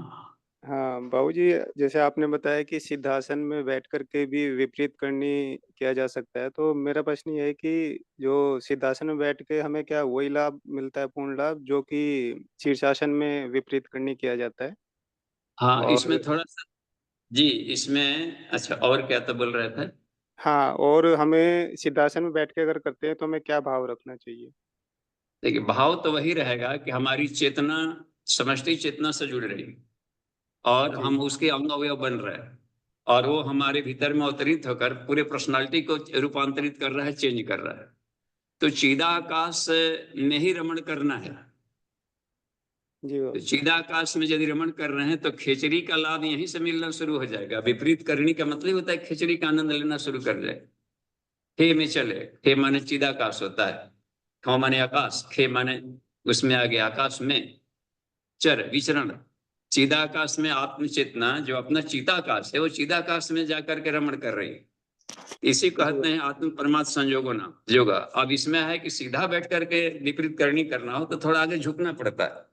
हाँ बाबूजी, जैसे आपने बताया कि सिद्धासन में बैठ करके भी विपरीत करनी किया जा सकता है, तो मेरा प्रश्न ये है कि जो सिद्धासन में बैठ के हमें क्या वही लाभ मिलता है, पूर्ण लाभ, जो कि शीर्षासन में विपरीत करनी किया जाता है? हाँ इसमें और थोड़ा सा, जी इसमें, अच्छा और क्या तो बोल रहे थे? हाँ, और हमें सिद्धासन में बैठ के अगर करते हैं तो हमें क्या भाव रखना चाहिए? देखिए भाव तो वही रहेगा कि हमारी चेतना समष्टि चेतना से जुड़ रही और जी हम उसके अंग अवयव बन रहे हैं, और वो हमारे भीतर में अवतरित होकर पूरे पर्सनालिटी को रूपांतरित कर रहा है, चेंज कर रहा है। तो चिदाकाश में ही रमण करना है। जी तो बाबूजी। चिदाकाश में यदि रमण कर रहे हैं तो खिचड़ी का लाभ यहीं से मिलना शुरू हो जाएगा। विपरीत करने का मतलब होता है खिचड़ी का आनंद लेना शुरू कर जाए। हे में चले, हे माने चिदाकाश होता है, ख माने आकाश, खे माने उसमें आ गया आकाश में, चर विचरण। चिदाकाश में आत्म चेतना जो अपना चिदाकाश है वो चिदाकाश में जाकर के रमण कर रही है। इसी को कहते हैं आत्म परमात्म संयोगो नाम योगा। अब इसमें है कि सीधा बैठ करके विपरीत करनी करना हो तो थोड़ा आगे झुकना पड़ता है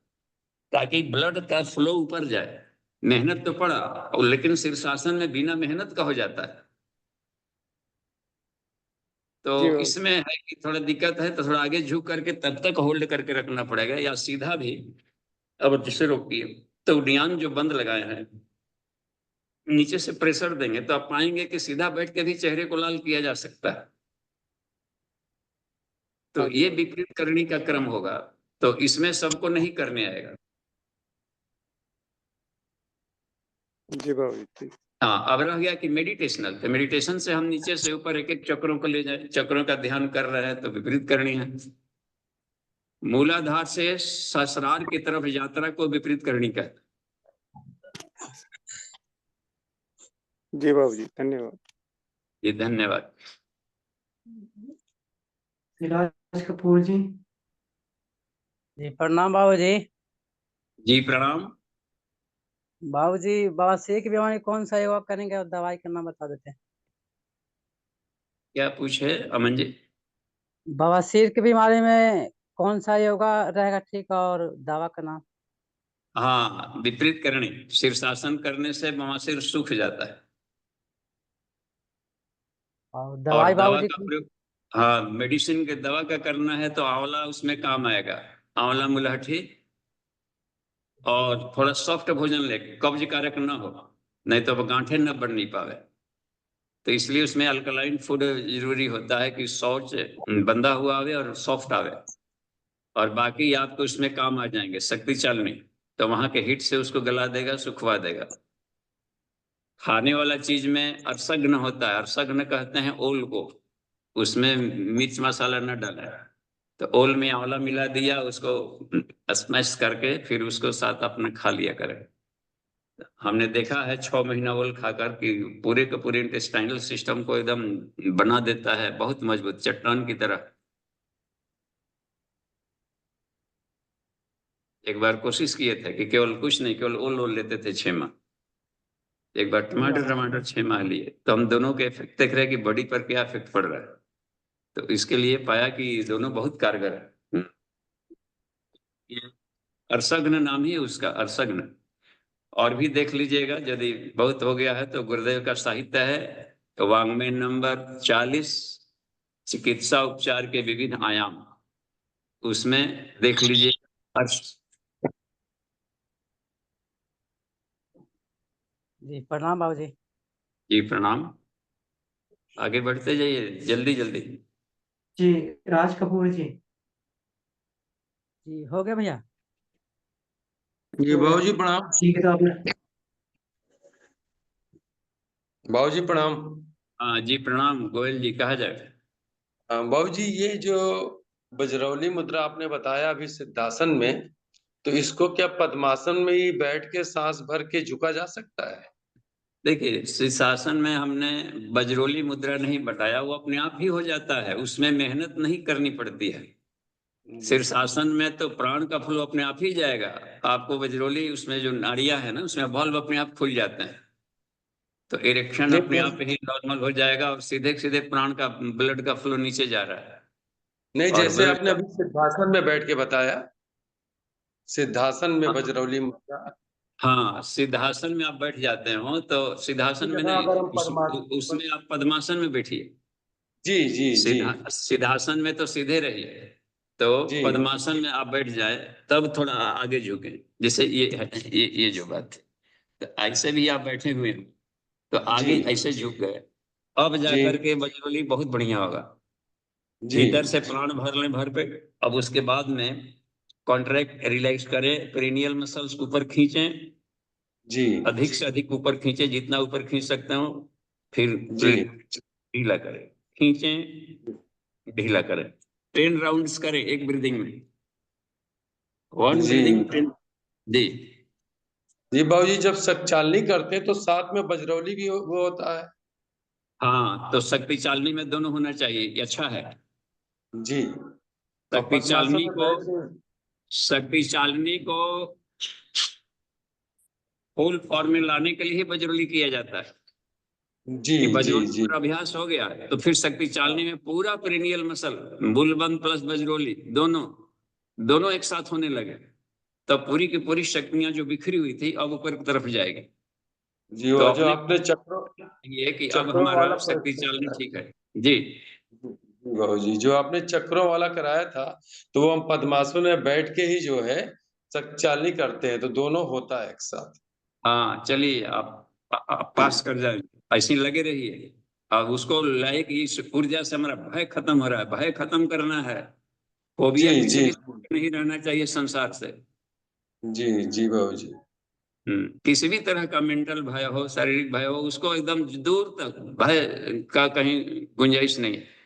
ताकि ब्लड का फ्लो ऊपर जाए। मेहनत तो पड़ा, और लेकिन शीर्षासन में बिना मेहनत का हो जाता है। जी तो बाबूजी। इसमें है कि थोड़ा दिक्कत है, तो थोड़ा आगे झुक करके तब तक होल्ड करके रखना पड़ेगा, या सीधा भी। अब जिसे रोकिए तो उड्डयन जो बंद लगाए हैं नीचे से प्रेशर देंगे तो आप पाएंगे कि सीधा बैठ के भी चेहरे को लाल किया जा सकता है। तो हाँ जी ये बाबूजी। विपरीत करने का क्रम होगा, तो इसमें सबको नहीं करने आएगा। जी बाबूजी, ठीक। हाँ अब रह गया कि मेडिटेशनल, तो मेडिटेशन से हम नीचे से ऊपर एक एक चक्रों को ले जाए, चक्रों का ध्यान कर रहे हैं तो विपरीत करनी है। मूलाधार से सहस्रार की तरफ यात्रा को विपरीत करनी का। जी बाबूजी, धन्यवाद। जी धन्यवाद। राज कपूर जी। जी प्रणाम बाबूजी। जी प्रणाम। बाबूजी, बवासीर की बीमारी कौन सा योगा करेंगे और दवाई का नाम बता देते हैं? क्या पूछे अमन जी? बवासीर की बीमारी में कौन सा योगा रहेगा ठीक, और दवा का नाम? हाँ विपरीत करनी, शीर्षासन करने से बवासीर सूख जाता है। और और दवाई दवा बाबूजी का की? प्रयोग, हाँ मेडिसिन के दवा का करना है तो आंवला उसमें काम आएगा। आंवला मुलहठी, और थोड़ा सॉफ्ट भोजन ले, कब्ज कारक ना हो, नहीं तो गांठें न बढ़ नहीं पावे। तो इसलिए उसमें अल्कलाइन फूड जरूरी होता है कि शौच बंधा हुआ आवे और सॉफ्ट आवे, और बाकी आपको उसमें काम आ जाएंगे शक्ति चालनी, तो वहां के हीट से उसको गला देगा, सुखवा देगा। खाने वाला चीज में अरसग्न होता है, अरसग्न कहते हैं ओल को, उसमें मिर्च मसाला न डाला है, तो ओल में आंवला मिला दिया, उसको स्मैश करके फिर उसको साथ अपना खा लिया करें। हमने देखा है 6 महीना ओल खाकर कि पूरे के पूरे इंटेस्टाइनल सिस्टम को एकदम बना देता है, बहुत मजबूत चट्टान की तरह। एक बार कोशिश किए थे कि केवल कुछ नहीं, केवल ओल ओल लेते थे 6 माह। एक बार टमाटर टमाटर 6 माह लिए, तो हम दोनों के इफेक्ट देख रहे हैं कि बॉडी पर क्या इफेक्ट पड़ रहा है। तो इसके लिए पाया कि दोनों बहुत कारगर है। ये अरसग्न नाम ही है उसका, अरसग्न। और भी देख लीजिएगा, यदि बहुत हो गया है तो गुरुदेव का साहित्य है, तो वाङ्मय नंबर 40, चिकित्सा उपचार के विभिन्न आयाम, उसमें देख लीजिए। जी प्रणाम बाबूजी। जी प्रणाम। आगे बढ़ते जाइए जल्दी जल्दी। जी राज कपूर जी। जी हो गया भैया। जी बाबूजी प्रणाम। ठीक है, तो आपने बाबूजी प्रणाम। हाँ जी प्रणाम। गोयल जी कहा जाए? बाबू जी, ये जो बजरौली मुद्रा आपने बताया अभी सिद्धासन में, तो इसको क्या पद्मासन में ही बैठ के सांस भर के झुका जा सकता है? देखिए, शीर्षासन में हमने बजरोली मुद्रा नहीं बताया, वो अपने आप ही हो जाता है, उसमें मेहनत नहीं करनी पड़ती है। शीर्षासन में तो प्राण का फ्लो अपने आप ही जाएगा। आपको बजरोली उसमें जो नाड़ियां है ना, उसमें वॉल्व अपने आप खुल जाते हैं, तो इरेक्शन नहीं, अपने आप ही नॉर्मल हो जाएगा और सीधे सीधे प्राण का ब्लड का फ्लो नीचे जा रहा है। नहीं, और जैसे ब्लड आपने अभी सिद्धासन में बैठ के बताया, सिद्धासन में हाँ, बजरौली मुद्रा, हाँ, सिद्धासन में आप बैठ जाते हो तो सिद्धासन में जगह नहीं, अगर हम पद्मासन, उसमें आप पद्मासन में बैठिए। जी जी जी सिद्धासन में तो सीधे रहिए, तो जी पद्मासन में आप बैठ जाए तब थोड़ा आगे झुके। जैसे ये जो बात है, तो ऐसे भी आप बैठे हुए हैं तो आगे जी ऐसे झुक गए, अब जी जाकर के बजरंगबली बहुत बढ़िया होगा। जी भीतर से प्राण भर लें भर पे। अब उसके बाद में कॉन्ट्रैक्ट रिलैक्स करें, पेरिनियल मसल्स ऊपर खींचें, जी अधिक से अधिक ऊपर खींचें, जितना ऊपर खींच सकते हो। फिर जी ढीला करें, खींचें, ढीला करें। 10 राउंड्स करें एक ब्रीदिंग में, 1 जी ब्रीदिंग 10। जी जी बाबू जी, जब सकचालनी करते हैं तो साथ में बजरौली भी वो होता है? हाँ, तो शक्ति चालनी में दोनों होना चाहिए, ये अच्छा है। जी। और शक्ति पद्मासन चालनी में को बैठ के, शक्ति चालनी को फुल फॉर्म में लाने के लिए ही बजरंगबली किया जाता है जी कि जी बजरंगबली जी पर अभ्यास हो गया तो फिर शक्ति चालनी में पूरा पेरिनियल मसल, बुलबंद प्लस बजरंगबली दोनों दोनों एक साथ होने लगे, तब पूरी की पूरी शक्तियां जो बिखरी हुई थी अब ऊपर की तरफ जाएगी। जी, तो वो जो अपने आपने चक्रों ये कि अब चक्रों हमारा वाला शक्ति चालनी ठीक है। जी बाबू जी, जो आपने चक्रों वाला कराया था, तो वो हम पद्मासन में बैठ के ही जो है सकचालनी करते हैं, तो दोनों होता है एक साथ। हाँ, चलिए आप पास कर जाए, ऐसे ही लगे रहिए। अब उसको लाए कि इस ऊर्जा से हमारा भय खत्म हो रहा है, भय खत्म करना है। फोबिया जी किसी जी भी नहीं रहना चाहिए संसार से। जी जी बाबू जी। किसी भी तरह का मेंटल भय हो, शारीरिक भय हो, उसको एकदम दूर तक भय का कहीं गुंजाइश नहीं है।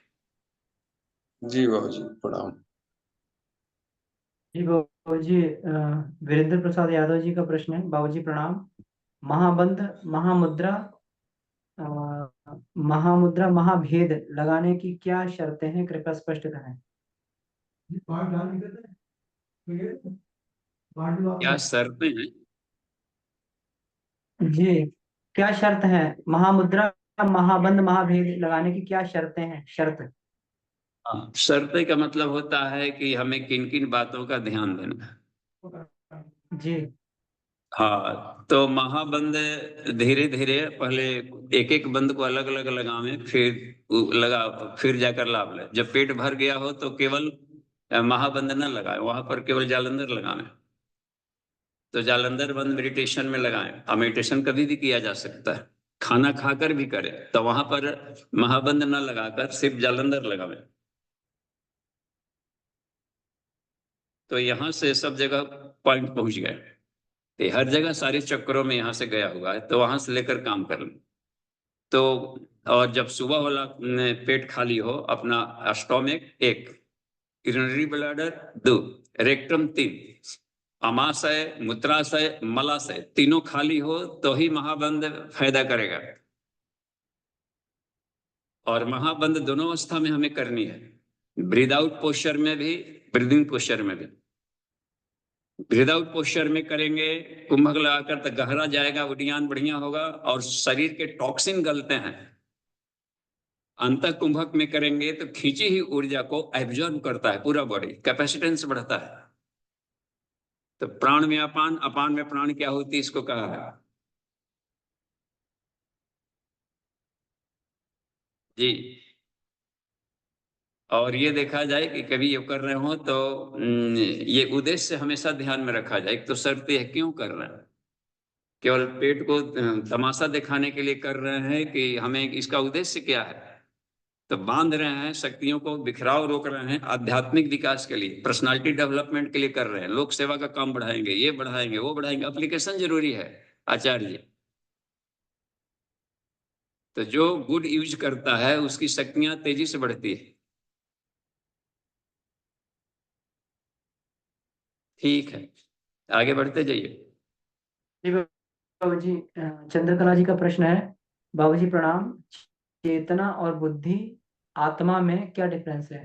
जी बाबू जी, प्रणाम। जी बाबूजी, वीरेंद्र प्रसाद यादव जी का प्रश्न है। बाबूजी प्रणाम। महाबंध, महामुद्रा, अ, महामुद्रा, महाभेद लगाने की क्या शर्तें हैं, कृपया स्पष्ट करें। क्या शर्तें हैं? जी, क्या शर्त है? महामुद्रा, महाबंध, महाभेद लगाने की क्या शर्तें हैं? शर्त। शर्तें का मतलब होता है कि हमें किन किन बातों का ध्यान देना है। जी हाँ, तो महाबंद धीरे धीरे पहले एक एक बंद को अलग अलग लगावे, फिर लगा, फिर जाकर लाभ ले। जब पेट भर गया हो तो केवल महाबंद न लगाए, वहां पर केवल जालंधर लगावे। तो जालंधर बंद मेडिटेशन में लगाएं। अब मेडिटेशन कभी भी किया जा सकता है, खाना खाकर भी करें, तो वहां पर महाबंद न लगाकर सिर्फ जालंधर लगावे। तो यहां से सब जगह पॉइंट पहुंच गए, तो हर जगह सारे चक्करों में यहाँ से गया हुआ है, तो वहां से लेकर काम कर लें। तो और जब सुबह वाला पेट खाली हो, अपना स्टोमिक 1, यूरिनरी ब्लैडर 2, रेक्टम 3, अमाशय, मूत्राशय, मलाशय तीनों खाली हो तो ही महाबंद फायदा करेगा। और महाबंद दोनों अवस्था में हमें करनी है, ब्रीद आउट पोस्चर में भी, ब्रीदिंग पोस्चर में भी। ब्रीद आउट पोस्चर में करेंगे, कुंभक लगाकर तो गहरा जाएगा, उड्डयन बढ़िया होगा और शरीर के टॉक्सिन गलते हैं। अंत कुंभक में करेंगे तो खींची ही ऊर्जा को एब्जॉर्ब करता है पूरा बॉडी, कैपेसिटेंस बढ़ता है। तो प्राण में अपान, अपान में प्राण क्या होती है, इसको कहा है। जी, और ये देखा जाए कि कभी ये कर रहे हो तो ये उद्देश्य हमेशा ध्यान में रखा जाए। एक तो शर्त है क्यों कर रहे हैं, केवल पेट को तमाशा दिखाने के लिए कर रहे हैं कि हमें इसका उद्देश्य क्या है। तो बांध रहे हैं, शक्तियों को बिखराव रोक रहे हैं, आध्यात्मिक विकास के लिए, पर्सनालिटी डेवलपमेंट के लिए कर रहे हैं। लोक सेवा का काम बढ़ाएंगे, ये बढ़ाएंगे, वो बढ़ाएंगे, एप्लीकेशन जरूरी है आचार्य जी। तो जो गुड यूज करता है उसकी शक्तियां तेजी से बढ़ती है। ठीक है, आगे बढ़ते जाइए। जी बाबूजी, चंद्रकला जी का प्रश्न है। बाबूजी प्रणाम। चेतना और बुद्धि आत्मा में क्या डिफरेंस है?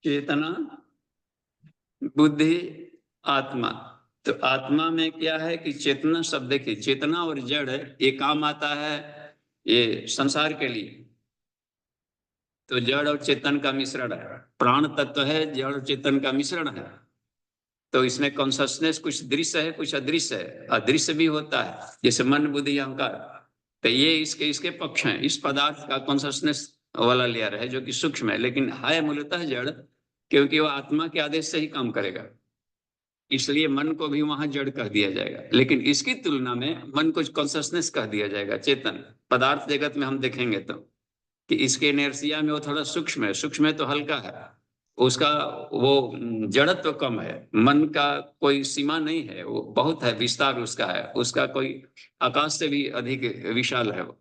चेतना, बुद्धि, आत्मा। तो आत्मा में क्या है कि चेतना शब्द, देखिए चेतना और जड़ ये काम आता है ये संसार के लिए। तो जड़ और चेतन का मिश्रण है, प्राण तत्व है, जड़ और चेतन का मिश्रण है। तो इसमें कॉन्शसनेस कुछ दृश्य है, कुछ अदृश्य है, अदृश्य भी होता है, जैसे मन, बुद्धि, अहंकार। तो ये इसके पक्ष हैं। इस पदार्थ का कॉन्शसनेस वाला लेयर है जो कि सूक्ष्म है, लेकिन है मूलतः जड़, क्योंकि वो आत्मा के आदेश से ही काम करेगा, इसलिए मन को भी वहां जड़ कह दिया जाएगा। लेकिन इसकी तुलना में मन को कॉन्शसनेस कह दिया जाएगा, चेतन। पदार्थ जगत में हम देखेंगे तो कि इसके इनर्शिया में वो थोड़ा सूक्ष्म है, सूक्ष्म है तो हल्का है, उसका वो जड़त्व कम है। मन का कोई सीमा नहीं है, वो बहुत है, विस्तार उसका है, उसका कोई आकाश से भी अधिक विशाल है वो।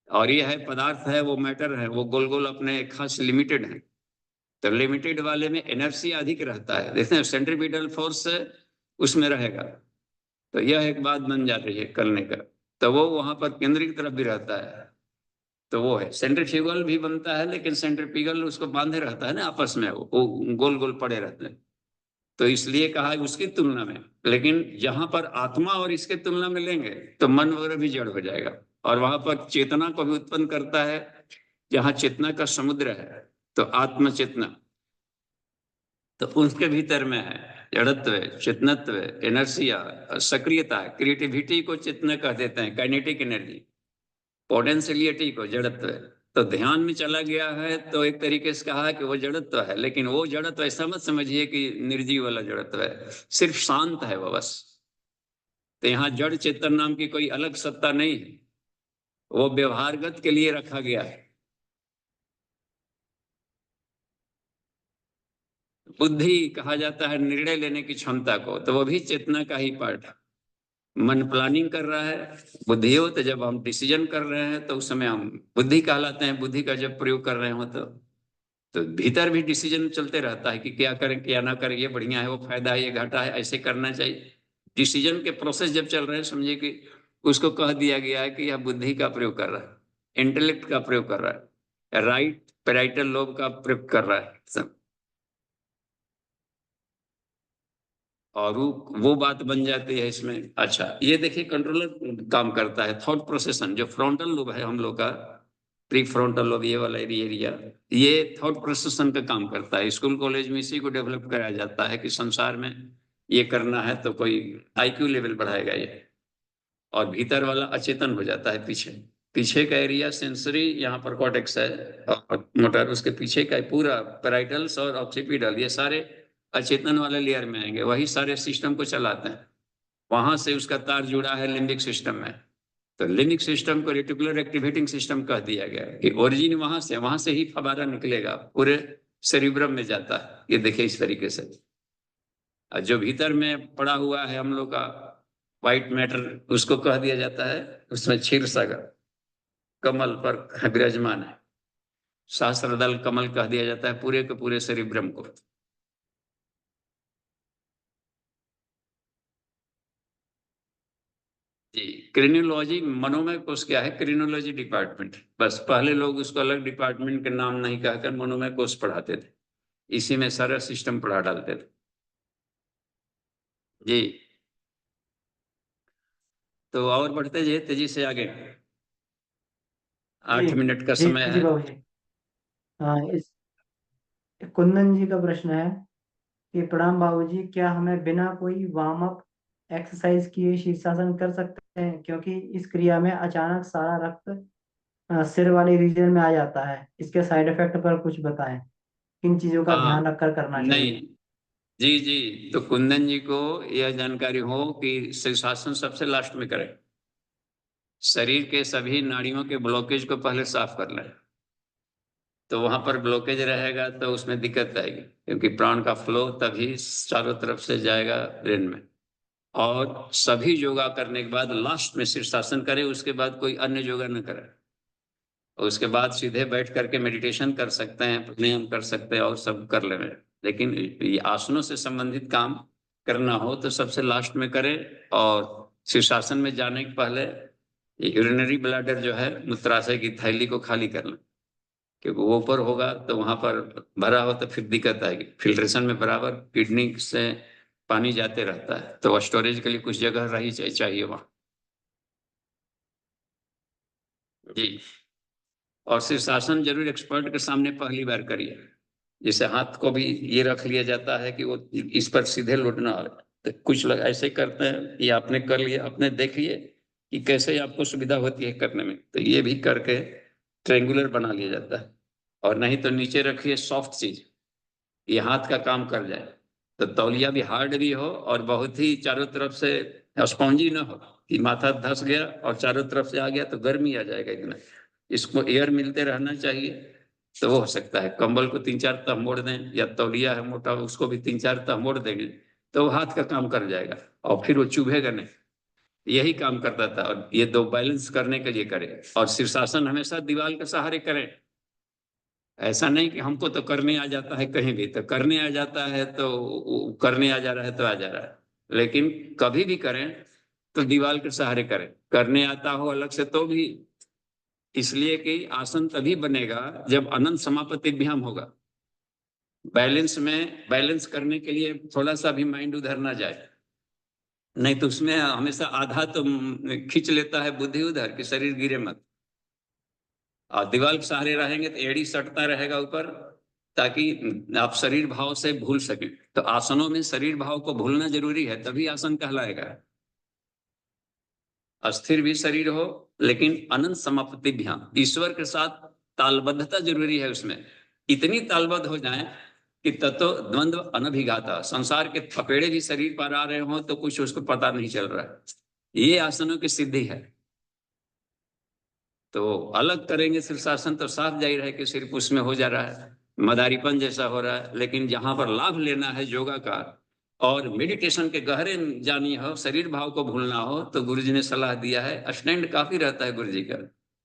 और ये है पदार्थ है, वो मैटर है, वो गोल गोल अपने खास लिमिटेड है। तो लिमिटेड वाले में एनर्जी अधिक रहता है, देखते हैं सेंट्रीपिटल फोर्स उसमें रहेगा। तो यह एक बात बन जाती है करने का, तो वो वहां पर केंद्र की तरफ भी रहता है। तो वो है सेंट्रीफ्यूगल भी बनता है, लेकिन सेंट्रीफ्यूगल उसको बांधे रहता है ना आपस में, वो गोल गोल पड़े रहते हैं। तो इसलिए कहा है उसकी तुलना में। लेकिन जहां पर आत्मा और इसके तुलना में लेंगे तो मन वगैरह भी जड़ हो जाएगा, और वहां पर चेतना को भी उत्पन्न करता है, जहां चेतना का समुद्र है। तो आत्म चेतना, तो उसके भीतर में है जड़त्व, चेतनत्व, एनर्जिया, सक्रियता, क्रिएटिविटी को चेतना कह देते हैं, काइनेटिक एनर्जी, पोटेंशियलिटी को जड़त्व। तो ध्यान में चला गया है तो एक तरीके से कहा कि वो जड़त्व है, लेकिन वो जड़त्व ऐसा मत समझिए कि निर्जीव वाला जड़त्व है, सिर्फ शांत है वो बस। तो यहाँ जड़ चेतन नाम की कोई अलग सत्ता नहीं है, वो व्यवहारगत के लिए रखा गया है। बुद्धि कहा जाता है निर्णय लेने की क्षमता को, तो वो भी चेतना का ही पार्ट है। मन प्लानिंग कर रहा है, बुद्धि हो, तो जब हम डिसीजन कर रहे हैं तो उस समय हम बुद्धि कहलाते हैं। बुद्धि का जब प्रयोग कर रहे हो तो भीतर भी डिसीजन चलते रहता है कि क्या करें क्या ना करें, ये बढ़िया है, वो फायदा है, ये घाटा है, ऐसे करना चाहिए। डिसीजन के प्रोसेस जब चल रहे हैं, समझिए कि उसको कह दिया गया है कि यह बुद्धि का प्रयोग कर रहा है, इंटेलेक्ट का प्रयोग कर रहा है, राइट पैराइटल लोब का प्रयोग कर रहा है सब। और वो बात बन जाती है इसमें। अच्छा ये देखिए कंट्रोलर काम करता है, थॉट प्रोसेसन, जो फ्रंटल लोब है हम लोग का, प्री फ्रंटल लोब, ये वाला एरिया, ये थॉट प्रोसेसन का काम करता है। स्कूल कॉलेज में इसी को डेवलप कराया जाता है कि संसार में ये करना है तो कोई आईक्यू लेवल बढ़ाएगा ये, और भीतर वाला अचेतन हो जाता है। पीछे पीछे का एरिया सेंसरी, यहाँ पर कॉर्टेक्स है और मोटर, उसके पीछे का पूरा पैराइटल्स और ऑक्सीपिटल, ये सारे अचेतन वाले लेयर में आएंगे, वही सारे सिस्टम को चलाते हैं। वहां से उसका तार जुड़ा है लिम्बिक सिस्टम में। तो लिम्बिक सिस्टम को रेटिकुलर एक्टिवेटिंग सिस्टम कह दिया गया है कि ओरिजिन वहां से ही फवारा निकलेगा, पूरे सेरिब्रम में जाता है। ये देखिए इस तरीके से, जो भीतर में पड़ा हुआ है हम लोग का व्हाइट मैटर, उसको कह दिया जाता है, उसमें क्षीर सागर कमल पर विराजमान है, सहस्त्रदल कमल कह दिया जाता है पूरे के पूरे सेरिब्रम को। जी, क्रिनोलॉजी मनोमय कोश क्या है, क्रिनोलॉजी डिपार्टमेंट, बस पहले लोग उसको अलग डिपार्टमेंट के नाम नहीं कहकर मनोमय कोश पढ़ाते थे, इसी में सारा सिस्टम पढ़ा डालते थे। जी, तो और बढ़ते जाइए तेजी से आगे, 8 मिनट का जी समय जी है। बाबूजी। इस कुंदन जी का प्रश्न है कि प्रणाम बाबूजी, क्या हमें बिना कोई वार्म अप एक्सरसाइज किए शीर्षासन कर सकते हैं? क्योंकि इस क्रिया में अचानक सारा रक्त सिर वाले रीजन में आ जाता है। इसके साइड इफेक्ट पर कुछ बताएं, किन चीजों का ध्यान हाँ, रखकर करना नहीं, चाहिए? जी जी, तो कुंदन जी को यह जानकारी हो कि शीर्षासन सबसे लास्ट में करें। शरीर के सभी नाड़ियों के ब्लॉकेज को पहले साफ कर लें, तो वहां पर ब्लॉकेज रहेगा तो उसमें दिक्कत आएगी, क्योंकि प्राण का फ्लो तभी चारों तरफ से जाएगा ब्रेन में। और सभी योगा करने के बाद लास्ट में शीर्षासन करें, उसके बाद कोई अन्य योगा न करें। उसके बाद सीधे बैठ करके मेडिटेशन कर सकते हैं, प्राणायाम कर सकते हैं और सब कर लेंगे। लेकिन ये आसनों से संबंधित काम करना हो तो सबसे लास्ट में करें, और शीर्षासन में जाने के पहले यूरिनरी ब्लैडर जो है, मूत्राशय की थैली को खाली कर लें, क्योंकि वो ऊपर होगा तो वहां पर भरा हो तो फिर दिक्कत आएगी। फिल्ट्रेशन में बराबर किडनी से पानी जाते रहता है, तो स्टोरेज के लिए कुछ जगह रही चाहिए वहां। जी, और शीर्षासन जरूर एक्सपर्ट के सामने पहली बार करिए। जैसे हाथ को भी ये रख लिया जाता है कि वो इस पर सीधे लौटना हो, तो कुछ लोग ऐसे करते हैं, ये आपने कर लिया, आपने देख लिए कि कैसे आपको सुविधा होती है करने में, तो ये भी करके ट्रेंगुलर बना लिया जाता है। और नहीं तो नीचे रखिए सॉफ्ट चीज, ये हाथ का काम कर जाए, तो तौलिया भी हार्ड भी हो और बहुत ही चारों तरफ से स्पॉन्जी ना हो कि माथा धस गया और चारों तरफ से आ गया तो गर्मी आ जाएगा इतना। इसको एयर मिलते रहना चाहिए, तो वो हो सकता है। कंबल को 3-4 तह मोड़ दें, या तौलिया है मोटा उसको भी 3-4 तह मोड़ देंगे तो वो हाथ का काम कर जाएगा, और फिर वो चुभेगा नहीं। यही काम करता था, और ये दो बैलेंस करने के लिए करें। और शीर्षासन हमेशा दीवार के सहारे करें। ऐसा नहीं कि हमको तो करने आ जाता है, कहीं भी तो करने आ जाता है, तो करने आ जा रहा है तो आ जा रहा है, लेकिन कभी भी करें तो दीवार के सहारे करें। करने आता हो अलग से तो भी, इसलिए कि आसन तभी बनेगा जब अनंत समापतिभ्याम होगा। बैलेंस करने के लिए थोड़ा सा भी माइंड उधर ना जाए, नहीं तो उसमें हमेशा आधा तो खींच लेता है बुद्धि उधर कि शरीर गिरे मत। और दीवार के सहारे रहेंगे तो एड़ी सटता रहेगा ऊपर, ताकि आप शरीर भाव से भूल सकें। तो आसनों में शरीर भाव को भूलना जरूरी है, तभी आसन कहलाएगा। अस्थिर भी शरीर हो लेकिन अनंत समापतिभ्याम, ईश्वर के साथ तालबद्धता जरूरी है। उसमें इतनी तालबद्ध हो जाए कि तत्व द्वंद्व अनभिघाता, संसार के थपेड़े भी शरीर पर आ रहे हो तो कुछ उसको पता नहीं चल रहा है। ये आसनों की सिद्धि है। तो अलग करेंगे शीर्षासन तो साफ जाहिर है कि सिर्फ उसमें हो जा रहा है, मदारीपन जैसा हो रहा है। लेकिन जहां पर लाभ लेना है योगा का और मेडिटेशन के गहरे जानी हो, शरीर भाव को भूलना हो, तो गुरुजी ने सलाह दिया है। स्टैंड काफी रहता है गुरुजी का,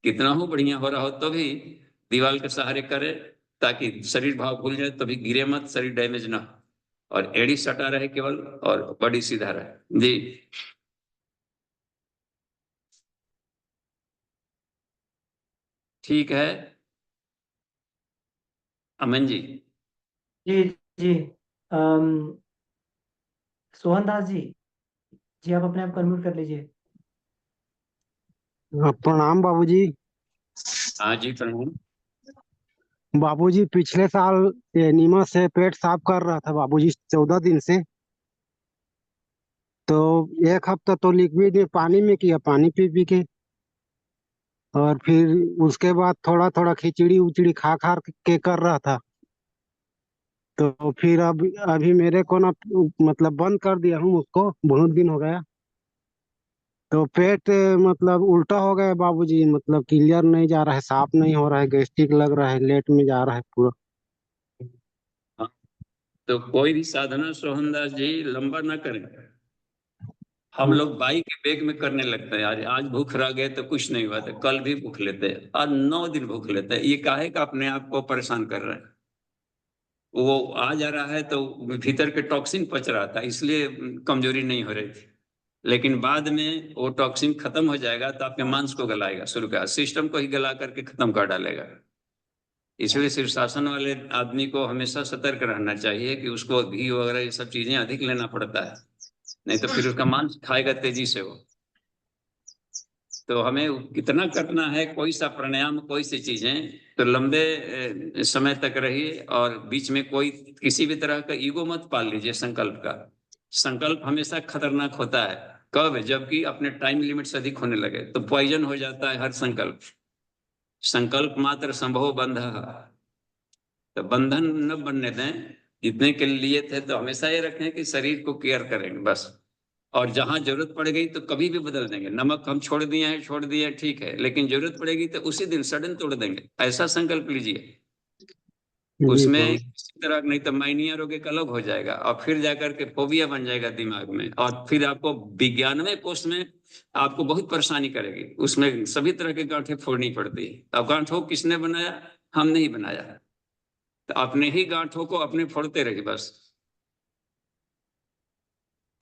कितना हो बढ़िया हो रहा हो तो भी दीवार के सहारे करे, ताकि शरीर भाव भूल जाए, तभी गिरे मत, शरीर डैमेज ना हो, और एड़ी सटा रहे केवल और बॉडी सीधा रहे। जी ठीक है अमन जी। जी जी। अम, सोहन दास जी, जी आप अपने आप को अनम्यूट कर लीजिए। प्रणाम बाबूजी। हाँ जी प्रणाम। बाबूजी पिछले साल एनीमा से पेट साफ कर रहा था बाबूजी 14 दिन से। तो एक हफ्ता तो लिक्विड में पानी में किया, पानी पी पी के, और फिर उसके बाद थोड़ा थोड़ा खिचड़ी उचड़ी खा खा के कर रहा था। तो फिर अब अभी मेरे को ना मतलब बंद कर दिया हूँ उसको, बहुत दिन हो गया। तो पेट मतलब उल्टा हो गया बाबूजी, मतलब क्लियर नहीं जा रहा है, साफ नहीं हो रहा है, गैस्ट्रिक लग रहा है, लेट में जा रहा है पूरा। हाँ, तो कोई भी साधना सोहनदास जी लंबा ना करें। हम लोग बाई के बेग में करने लगते हैं, आज भूख रह गए तो कुछ नहीं हुआ, तो कल भी भूख लेते हैं, आज 9 दिन भूख लेते हैं। ये काहे का अपने आप को परेशान कर रहे हैं। वो आ जा रहा है तो भीतर के टॉक्सिन पच रहा था, इसलिए कमजोरी नहीं हो रही थी। लेकिन बाद में वो टॉक्सिन खत्म हो जाएगा तो आपके मांस को गलाएगा, शुरू का सिस्टम को ही गला करके खत्म कर डालेगा। इसलिए शीर्षासन वाले आदमी को हमेशा सतर्क रहना चाहिए कि उसको घी वगैरह ये सब चीजें अधिक लेना पड़ता है, नहीं तो फिर उसका मांस खाएगा तेजी से वो। तो हमें कितना करना है, कोई सा प्राणायाम, कोई सी चीजें तो लंबे समय तक रहिए, और बीच में कोई किसी भी तरह का ईगो मत पाल लीजिए। संकल्प का संकल्प हमेशा खतरनाक होता है। कब? जबकि अपने टाइम लिमिट से अधिक होने लगे तो पॉइजन हो जाता है हर संकल्प। संकल्प मात्र संभव बंध, तो बंधन न बनने दें। जितने के लिए थे तो हमेशा ये रखें कि शरीर को केयर करेंगे बस, और जहां जरूरत पड़ गई तो कभी भी बदल देंगे। नमक हम छोड़ दिए ठीक है, लेकिन जरूरत पड़ेगी तो उसी दिन सडन तोड़ देंगे, ऐसा संकल्प लीजिए। उसमें किसी तरह नहीं तो माइनिया रोग एक अलग हो जाएगा, और फिर जाकर के फोबिया बन जाएगा दिमाग में, और फिर आपको 91वें कोर्स में आपको बहुत परेशानी करेगी। उसमें सभी तरह के गांठें फोड़नी पड़ती है। अब गांठों किसने बनाया? हम नहीं बनाया। तो अपने ही गांठों को अपने फोड़ते रहिए बस।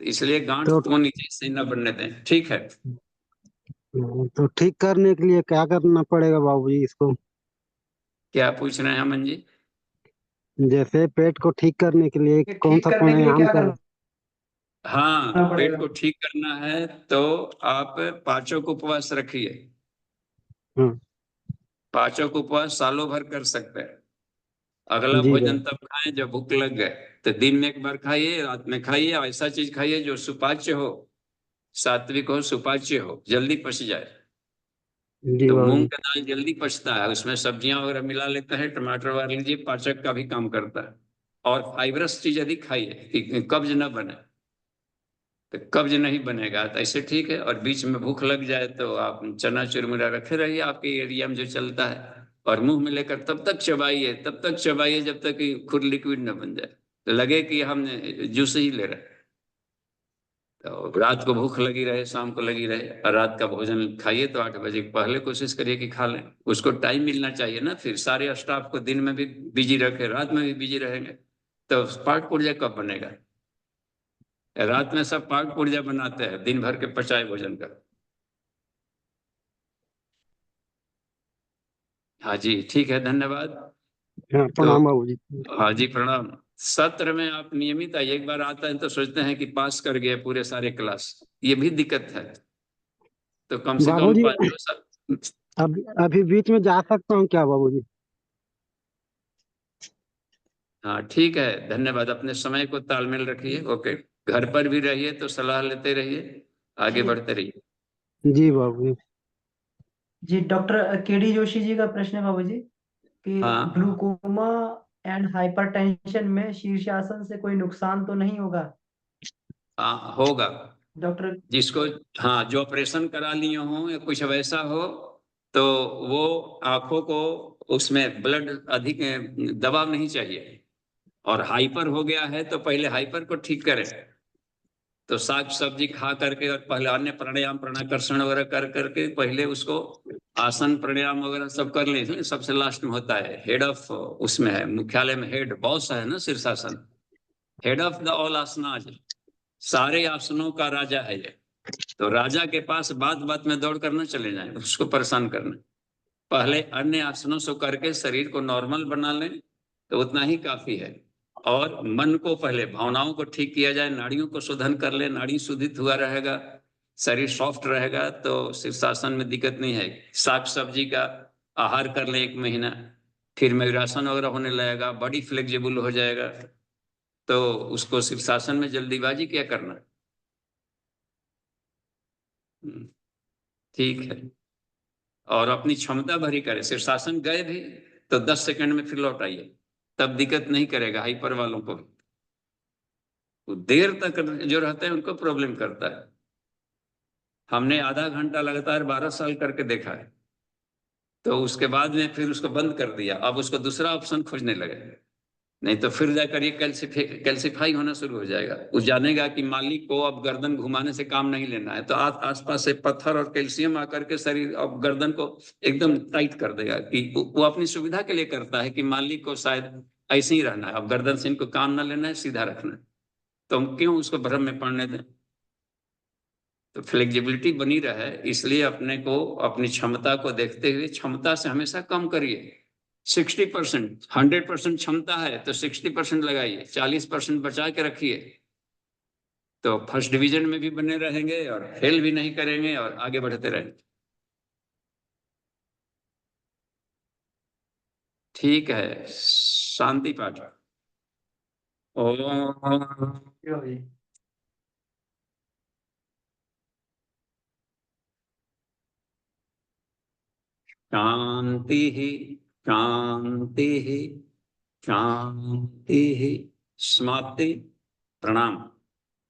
तो इसलिए गांठ तो को नीचे से न बनने दें, ठीक है। तो ठीक करने के लिए क्या करना पड़ेगा बाबूजी इसको? क्या पूछ रहे हैं अमन जी? जैसे पेट को ठीक करने के लिए ये कौन ठीक सा करने के लिए प्राणायाम क्या करें? करना हाँ, पेट पड़ेगा? को ठीक करना है तो आप पाचक उपवास रखिए। हाँ पाचक उपवास सालों भर कर सकते हैं। अगला जी भोजन बाबू। तब खाएं जब भूख लग गए। तो दिन में एक बार खाइए, रात में खाइए, ऐसा चीज खाइए जो सुपाच्य हो, सात्विक हो, सुपाच्य हो, जल्दी पच जाए। जी तो मूंग बाबूजी। का दाल जल्दी पचता है, उसमें सब्जियां वगैरह मिला लेते हैं, टमाटर वगैरह लीजिए, पाचक का भी काम करता है। और फाइबरस चीज यदि खाइए कि कब्ज न बने। तो कब्ज नहीं बनेगा तो ऐसे ठीक है। और बीच में भूख लग जाए तो आप चना चुरमुरा रखे रहिए आपके एरिया में जो चलता है, और मुंह में लेकर तब तक चबाइए जब तक कि खुद लिक्विड न बन जाए, तो लगे कि हम जूस ही ले रहे हैं। तो रात को भूख लगी रहे, शाम को लगी रहे, और रात का भोजन खाइए तो 8 बजे के पहले कोशिश करिए कि खा लें। उसको टाइम मिलना चाहिए ना, फिर सारे स्टाफ को दिन में भी बिजी रखे, रात में भी बिजी रहेंगे, तो पाठ पुर्जा कब बनेगा? रात में सब पाठ पुर्जा बनाते हैं, दिन भर के पचाए भोजन का। हाँ जी, ठीक है, धन्यवाद। हाँ तो प्रणाम बाबूजी। हाँ जी, प्रणाम। सत्र में आप नियमित आइए, एक बार आता है तो सोचते हैं कि पास कर गए पूरे सारे क्लास, ये भी दिक्कत है। तो कम से कम बाबूजी 5 2 साल। अभी बीच में जा सकता हूँ क्या बाबूजी? हाँ ठीक है, धन्यवाद। अपने समय को तालमेल रखिए, ओके। घर पर भी रहिए तो सलाह लेते रहिए, आगे जी बढ़ते रहिए। जी बाबूजी। जी, डॉक्टर केडी जोशी जी का प्रश्न है बाबूजी कि हाँ ग्लूकोमा एंड हाइपरटेंशन में शीर्षासन से कोई नुकसान तो नहीं होगा हाँ, होगा। डॉक्टर? जिसको, हाँ, जो ऑपरेशन करा लिए हो या कुछ वैसा हो, तो वो आंखों को उसमें ब्लड अधिक दबाव नहीं चाहिए। और हाइपर हो गया है तो पहले हाइपर को ठीक करें। तो साग सब्जी खा करके और पहले अन्य प्राणायाम प्राणाकर्षण वगैरह कर करके पहले उसको आसन प्राणायाम वगैरह सब कर लें, इसलिए सबसे लास्ट में होता है हेड ऑफ, उसमें है मुख्यालय में हेड बॉस है ना शीर्षासन, head of the all asanas, सारे आसनों का राजा है ये। तो राजा के पास बात बात में दौड़ कर न चले जाएं, उसको परेशान करना। पहले अन्य आसनों से करके शरीर को नॉर्मल बना लें तो उतना ही काफी है। और मन को पहले, भावनाओं को ठीक किया जाए, नाड़ियों को शोधन कर ले, नाड़ी शुद्धित हुआ रहेगा, शरीर सॉफ्ट रहेगा तो शीर्षासन में दिक्कत नहीं है। साग सब्जी का आहार कर ले 1 महीना, फिर मयूरासन वगैरह होने लगेगा, बॉडी फ्लेक्सिबल हो जाएगा। तो उसको शीर्षासन में जल्दीबाजी क्या करना। ठीक है। और अपनी क्षमता भरी करे, शीर्षासन गए भी तो 10 सेकंड में फिर लौट आइए, तब दिक्कत नहीं करेगा। हाइपर वालों को भी तो देर तक जो रहते हैं उनको प्रॉब्लम करता है। हमने आधा घंटा लगातार 12 साल करके देखा है। तो उसके बाद में फिर उसको बंद कर दिया, अब उसको दूसरा ऑप्शन खोजने लगे। नहीं तो फिर जाकर ये कैल्सिफाई होना शुरू हो जाएगा। वो जानेगा कि मालिक को अब गर्दन घुमाने से काम नहीं लेना है, तो आसपास से पत्थर और कैल्शियम आकर के शरीर अब गर्दन को एकदम टाइट कर देगा, कि वो अपनी सुविधा के लिए करता है कि मालिक को शायद ऐसे ही रहना है, अब गर्दन से इनको काम ना लेना है, सीधा रखना है। तो हम क्यों उसको भ्रम में पड़ने दें। तो फ्लेक्सिबिलिटी बनी रहे, इसलिए अपने को अपनी क्षमता को देखते हुए क्षमता से हमेशा कम करिए। 60%, 100% क्षमता है तो 60% लगाइए, 40% बचा के रखिए। तो फर्स्ट डिवीजन में भी बने रहेंगे और फेल भी नहीं करेंगे और आगे बढ़ते रहेंगे। ठीक है, शांति पाठ। ओम क्यों जी? शांति ही, शांति ही, शांति ही। समाप्ति। प्रणाम।